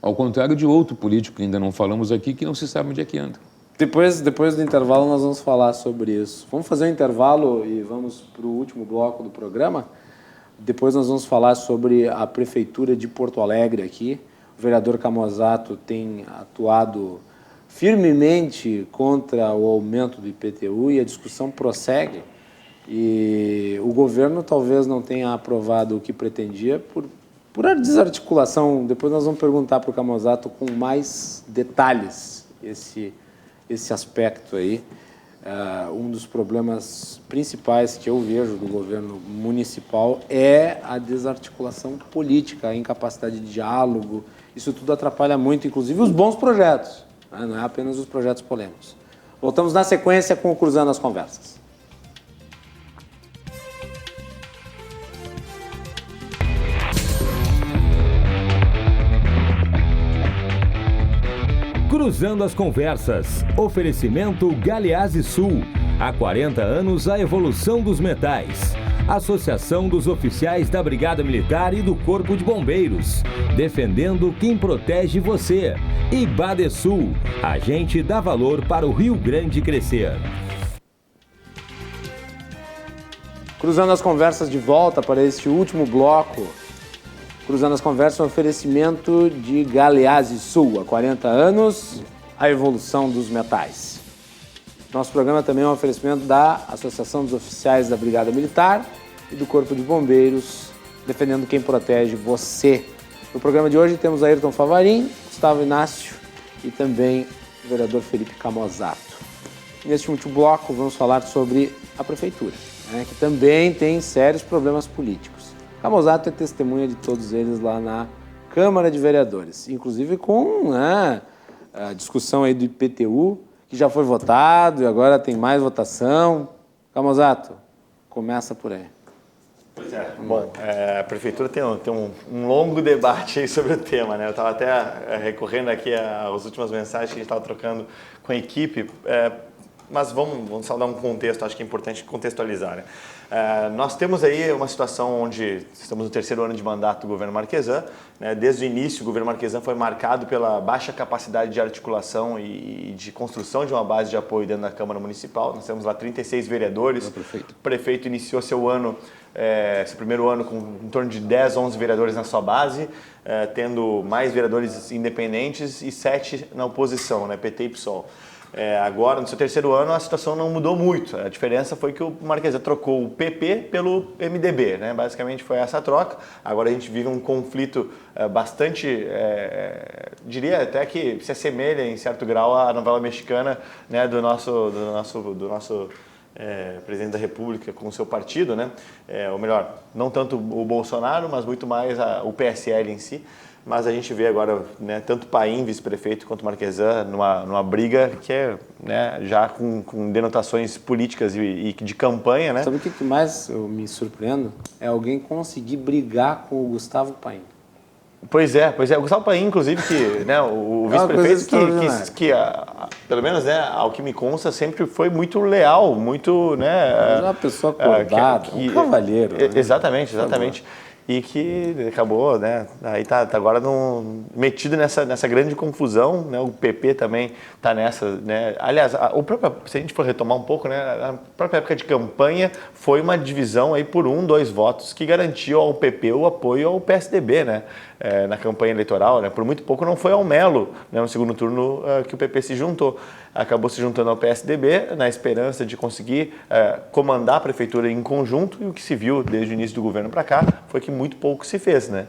Ao contrário de outro político que ainda não falamos aqui, que não se sabe onde é que anda. Depois do intervalo nós vamos falar sobre isso. Vamos fazer um intervalo e vamos para o último bloco do programa. Depois nós vamos falar sobre a Prefeitura de Porto Alegre aqui. O vereador Camozzato tem atuado firmemente contra o aumento do IPTU e a discussão prossegue. E o governo talvez não tenha aprovado o que pretendia por a desarticulação. Depois nós vamos perguntar para o Camozzato com mais detalhes esse aspecto aí. Um dos problemas principais que eu vejo do governo municipal é a desarticulação política, a incapacidade de diálogo. Isso tudo atrapalha muito, inclusive, os bons projetos. Não é apenas os projetos polêmicos. Voltamos na sequência com o Cruzando as Conversas. Cruzando as Conversas. Oferecimento Galeazzi Sul. Há 40 anos a evolução dos metais. Associação dos Oficiais da Brigada Militar e do Corpo de Bombeiros. Defendendo quem protege você. E Badesul. A gente dá valor para o Rio Grande crescer. Cruzando as Conversas de volta para este último bloco. Cruzando as Conversas, um oferecimento de Galeazzi Sul. Há 40 anos, a evolução dos metais. Nosso programa também é um oferecimento da Associação dos Oficiais da Brigada Militar e do Corpo de Bombeiros, defendendo quem protege você. No programa de hoje temos Ayrton Favarin, Gustavo Inácio e também o vereador Felipe Camozzato. Neste último bloco vamos falar sobre a Prefeitura, que também tem sérios problemas políticos. Camozzato é testemunha de todos eles lá na Câmara de Vereadores, inclusive com a discussão aí do IPTU, que já foi votado e agora tem mais votação. Camozzato, começa por aí. Pois é. Bom, a Prefeitura tem um longo debate aí sobre o tema, né? Eu estava até recorrendo aqui às últimas mensagens que a gente estava trocando com a equipe, mas vamos só dar um contexto, acho que é importante contextualizar, né? Nós temos aí uma situação onde estamos no terceiro ano de mandato do governo Marquesan, né? Desde o início, o governo Marquesan foi marcado pela baixa capacidade de articulação e de construção de uma base de apoio dentro da Câmara Municipal. Nós temos lá 36 vereadores. O prefeito iniciou seu primeiro ano com em torno de 10, 11 vereadores na sua base, tendo mais vereadores independentes e 7 na oposição, né? PT e PSOL. Agora, no seu terceiro ano, a situação não mudou muito. A diferença foi que o Marquesan trocou o PP pelo MDB, né? Basicamente foi essa a troca. Agora a gente vive um conflito bastante, diria até que se assemelha em certo grau à novela mexicana, né? do nosso presidente da República com o seu partido, né? Ou melhor, não tanto o Bolsonaro, mas muito mais o PSL em si. Mas a gente vê agora, né, tanto Paim, vice-prefeito, quanto Marquesan numa briga que é, né, já com denotações políticas e de campanha, né? Sabe o que mais eu me surpreendo? É alguém conseguir brigar com o Gustavo Paim. Pois é. O Gustavo Paim, inclusive, que, né, o vice-prefeito que pelo menos, né, ao que me consta, sempre foi muito leal, muito, né... É uma pessoa acordada, um cavalheiro. Né? Exatamente. E que acabou, né? Aí tá agora metido nessa grande confusão, né? O PP também tá nessa, né? Aliás, se a gente for retomar um pouco, né? A própria época de campanha foi uma divisão aí por 1, 2 votos que garantiu ao PP o apoio ao PSDB, né? Na campanha eleitoral, né? Por muito pouco não foi ao Melo, né? No segundo turno que o PP se juntou. Acabou se juntando ao PSDB na esperança de conseguir comandar a prefeitura em conjunto, e o que se viu desde o início do governo para cá foi que muito pouco se fez, né?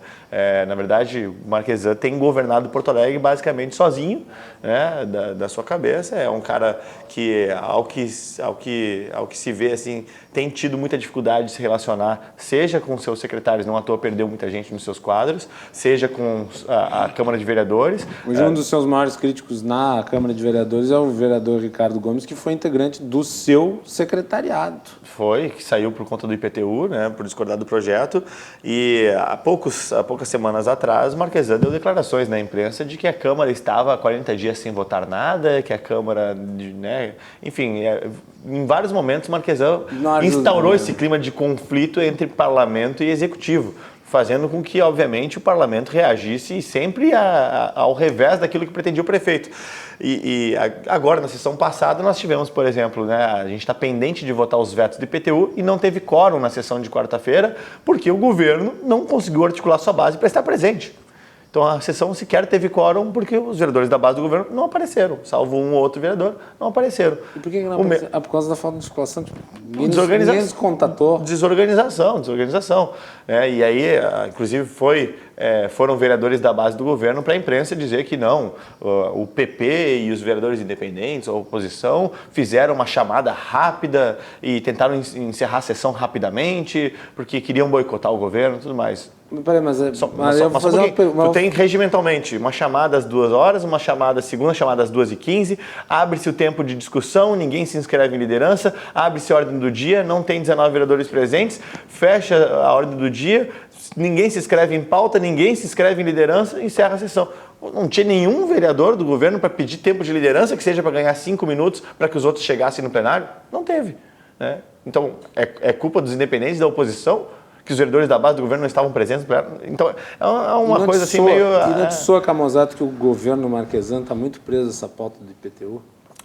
Na verdade, o Marquesan tem governado Porto Alegre basicamente sozinho, né? Da sua cabeça. É um cara que, ao que se vê, assim, tem tido muita dificuldade de se relacionar, seja com seus secretários, não à toa perdeu muita gente nos seus quadros, seja com a Câmara de Vereadores. Hoje um dos seus maiores críticos na Câmara de Vereadores é o o vereador Ricardo Gomes, que foi integrante do seu secretariado. Foi, que saiu por conta do IPTU, né, por discordar do projeto, e há poucas semanas atrás, Marquesan deu declarações na imprensa de que a Câmara estava há 40 dias sem votar nada, que a Câmara, né, enfim, em vários momentos Marquesan instaurou esse clima de conflito entre parlamento e executivo, fazendo com que, obviamente, o parlamento reagisse sempre ao revés daquilo que pretendia o prefeito. E agora, na sessão passada, nós tivemos, por exemplo, né, a gente está pendente de votar os vetos do IPTU e não teve quórum na sessão de quarta-feira porque o governo não conseguiu articular sua base para estar presente. Então a sessão sequer teve quórum porque os vereadores da base do governo não apareceram, salvo um ou outro vereador, não apareceram. E por que não apareceram? Por causa da falta de articulação. Desorganização. Descontator. Desorganização. E aí, inclusive, foram vereadores da base do governo para a imprensa dizer que não, o PP e os vereadores independentes, a oposição, fizeram uma chamada rápida e tentaram encerrar a sessão rapidamente porque queriam boicotar o governo e tudo mais. Peraí, mas eu vou fazer uma pergunta. Tu tem regimentalmente uma chamada às 2 horas, uma segunda chamada às 2h15, abre-se o tempo de discussão, ninguém se inscreve em liderança, abre-se a ordem do dia, não tem 19 vereadores presentes, fecha a ordem do dia, ninguém se inscreve em pauta, ninguém se inscreve em liderança, encerra a sessão. Não tinha nenhum vereador do governo para pedir tempo de liderança, que seja para ganhar 5 minutos para que os outros chegassem no plenário? Não teve. Né? Então, é culpa dos independentes da oposição que os vereadores da base do governo não estavam presentes? Então, é uma coisa assim meio... E não te soa, Camozato, que o governo Marquesan está muito preso a essa pauta do IPTU?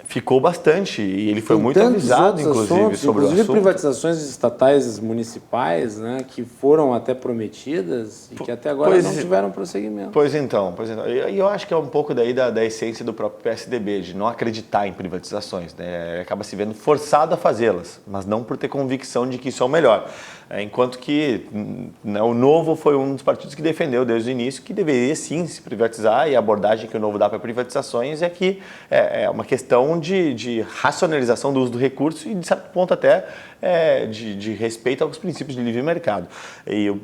Ficou bastante, e ele foi muito avisado, inclusive, sobre o assunto. Privatizações estatais municipais, né, que foram até prometidas e que até agora não tiveram prosseguimento. Pois então. E eu acho que é um pouco daí da essência do próprio PSDB, de não acreditar em privatizações. Né? Ele acaba se vendo forçado a fazê-las, mas não por ter convicção de que isso é o melhor. Enquanto que o Novo foi um dos partidos que defendeu desde o início que deveria sim se privatizar, e a abordagem que o Novo dá para privatizações é que é uma questão de racionalização do uso do recurso e, de certo ponto, até de respeito aos princípios de livre mercado. E o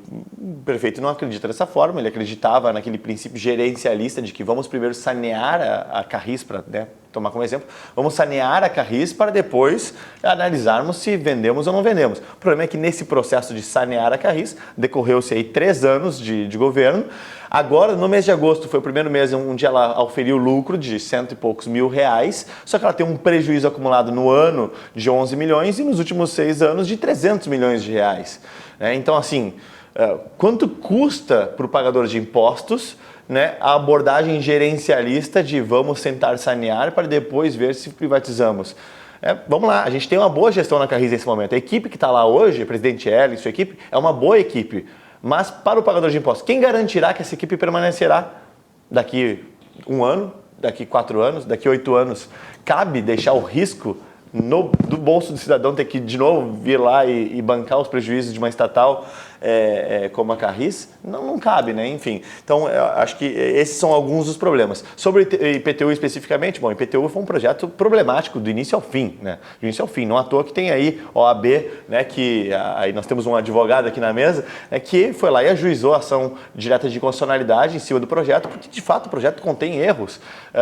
prefeito não acredita dessa forma, ele acreditava naquele princípio gerencialista de que vamos primeiro sanear a Carris, para tomar como exemplo, vamos sanear a Carris para depois analisarmos se vendemos ou não vendemos. O problema é que nesse processo de sanear a Carris, decorreu-se aí 3 anos de governo. Agora, no mês de agosto, foi o primeiro mês onde ela auferiu lucro de 100 e poucos mil reais, só que ela tem um prejuízo acumulado no ano de 11 milhões e nos últimos 6 anos de 300 milhões de reais. Então, assim, quanto custa para o pagador de impostos, né, a abordagem gerencialista de vamos tentar sanear para depois ver se privatizamos? Vamos lá, a gente tem uma boa gestão na Carris nesse momento. A equipe que está lá hoje, o presidente Hélio e sua equipe, é uma boa equipe. Mas para o pagador de impostos, quem garantirá que essa equipe permanecerá daqui 1 ano, daqui 4 anos, daqui 8 anos? Cabe deixar o risco do bolso do cidadão ter que de novo vir lá e bancar os prejuízos de uma estatal como a Carris? Não cabe, né? Enfim, então eu acho que esses são alguns dos problemas. Sobre o IPTU especificamente, bom, o IPTU foi um projeto problemático do início ao fim, né? Do início ao fim, não à toa que tem aí OAB, né, que aí nós temos um advogado aqui na mesa, que foi lá e ajuizou a ação direta de constitucionalidade em cima do projeto, porque de fato o projeto contém erros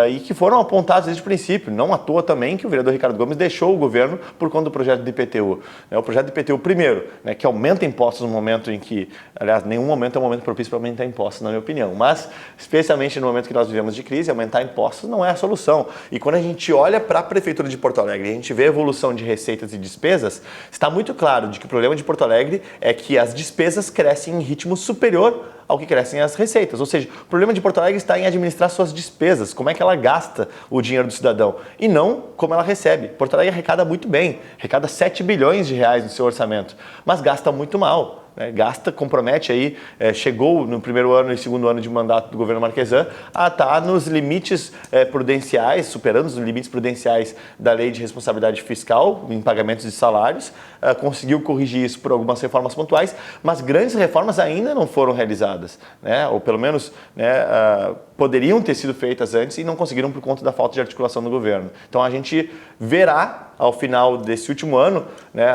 e que foram apontados desde o princípio. Não à toa também que o vereador Ricardo Gomes deixou o governo por conta do projeto do IPTU. O projeto do IPTU, primeiro, né, que aumenta impostos no momento em que, aliás, nenhum momento é um momento propício para aumentar impostos, na minha opinião, mas especialmente no momento que nós vivemos de crise, aumentar impostos não é a solução. E quando a gente olha para a Prefeitura de Porto Alegre e a gente vê a evolução de receitas e despesas, está muito claro de que o problema de Porto Alegre é que as despesas crescem em ritmo superior ao que crescem as receitas. Ou seja, o problema de Porto Alegre está em administrar suas despesas, como é que ela gasta o dinheiro do cidadão, e não como ela recebe. Porto Alegre arrecada muito bem, arrecada 7 bilhões de reais no seu orçamento, mas gasta muito mal. Gasta, compromete aí, chegou no primeiro ano e segundo ano de mandato do governo Marquesan a estar nos limites prudenciais, superando os limites prudenciais da lei de responsabilidade fiscal em pagamentos de salários, conseguiu corrigir isso por algumas reformas pontuais, mas grandes reformas ainda não foram realizadas, né? Ou pelo menos poderiam ter sido feitas antes e não conseguiram por conta da falta de articulação do governo. Então a gente verá ao final desse último ano, né,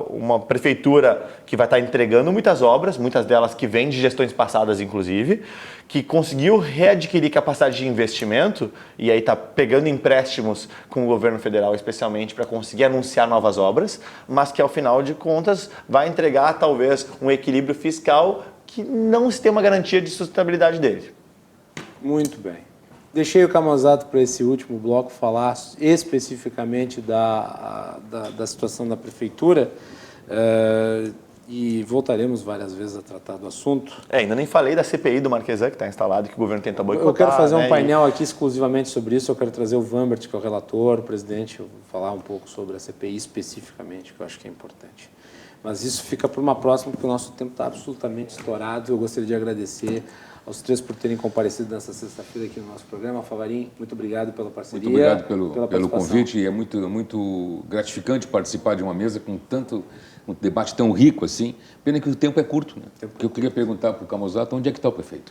uma prefeitura que vai estar está entregando muitas obras, muitas delas que vêm de gestões passadas, inclusive, que conseguiu readquirir capacidade de investimento e aí está pegando empréstimos com o governo federal, especialmente para conseguir anunciar novas obras, mas que ao final de contas vai entregar talvez um equilíbrio fiscal que não se tem uma garantia de sustentabilidade dele. Muito bem. Deixei o Camozzato para esse último bloco falar especificamente da situação da Prefeitura e voltaremos várias vezes a tratar do assunto. Ainda nem falei da CPI do Marquesan, que está instalado, que o governo tenta boicotar. Eu quero fazer um painel aqui exclusivamente sobre isso. Eu quero trazer o Vambert, que é o relator, o presidente, eu vou falar um pouco sobre a CPI especificamente, que eu acho que é importante. Mas isso fica para uma próxima, porque o nosso tempo está absolutamente estourado. Eu gostaria de agradecer aos três por terem comparecido nessa sexta-feira aqui no nosso programa. Favarin, muito obrigado pela parceria. Muito obrigado pelo convite. E é muito gratificante participar de uma mesa com um debate tão rico assim. Pena que o tempo é curto, né? Porque eu queria perguntar para o Camozzato onde é que está o prefeito.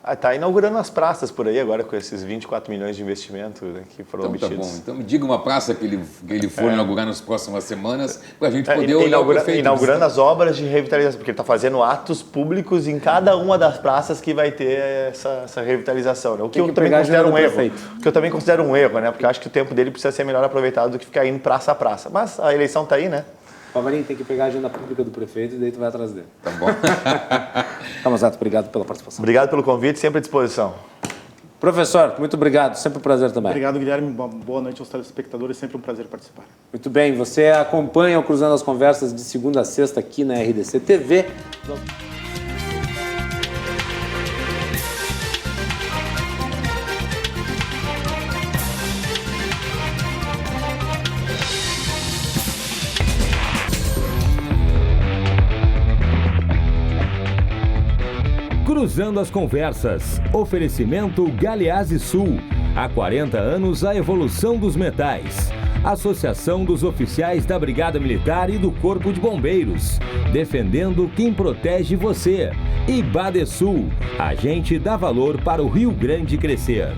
Está inaugurando as praças por aí agora com esses 24 milhões de investimento, né, que foram então, obtidos. Tá bom. Então me diga uma praça que ele for inaugurar nas próximas semanas para a gente poder olhar o prefeito. Inaugurando as obras de revitalização, porque ele está fazendo atos públicos em cada uma das praças que vai ter essa revitalização. Né? O que eu também considero um erro. O que eu também considero um erro, né? Porque eu acho que o tempo dele precisa ser melhor aproveitado do que ficar indo praça a praça. Mas a eleição está aí, né? Favarin, tem que pegar a agenda pública do prefeito e daí tu vai atrás dele. Tá bom. Camozzato, obrigado pela participação. Obrigado pelo convite, sempre à disposição. Professor, muito obrigado, sempre um prazer também. Obrigado, Guilherme. Boa noite aos telespectadores, sempre um prazer participar. Muito bem, você acompanha o Cruzando as Conversas de segunda a sexta aqui na RDC TV. Cruzando as Conversas. Oferecimento Galeazzi Sul. Há 40 anos a evolução dos metais. Associação dos Oficiais da Brigada Militar e do Corpo de Bombeiros. Defendendo quem protege você. E Badesul. A gente dá valor para o Rio Grande crescer.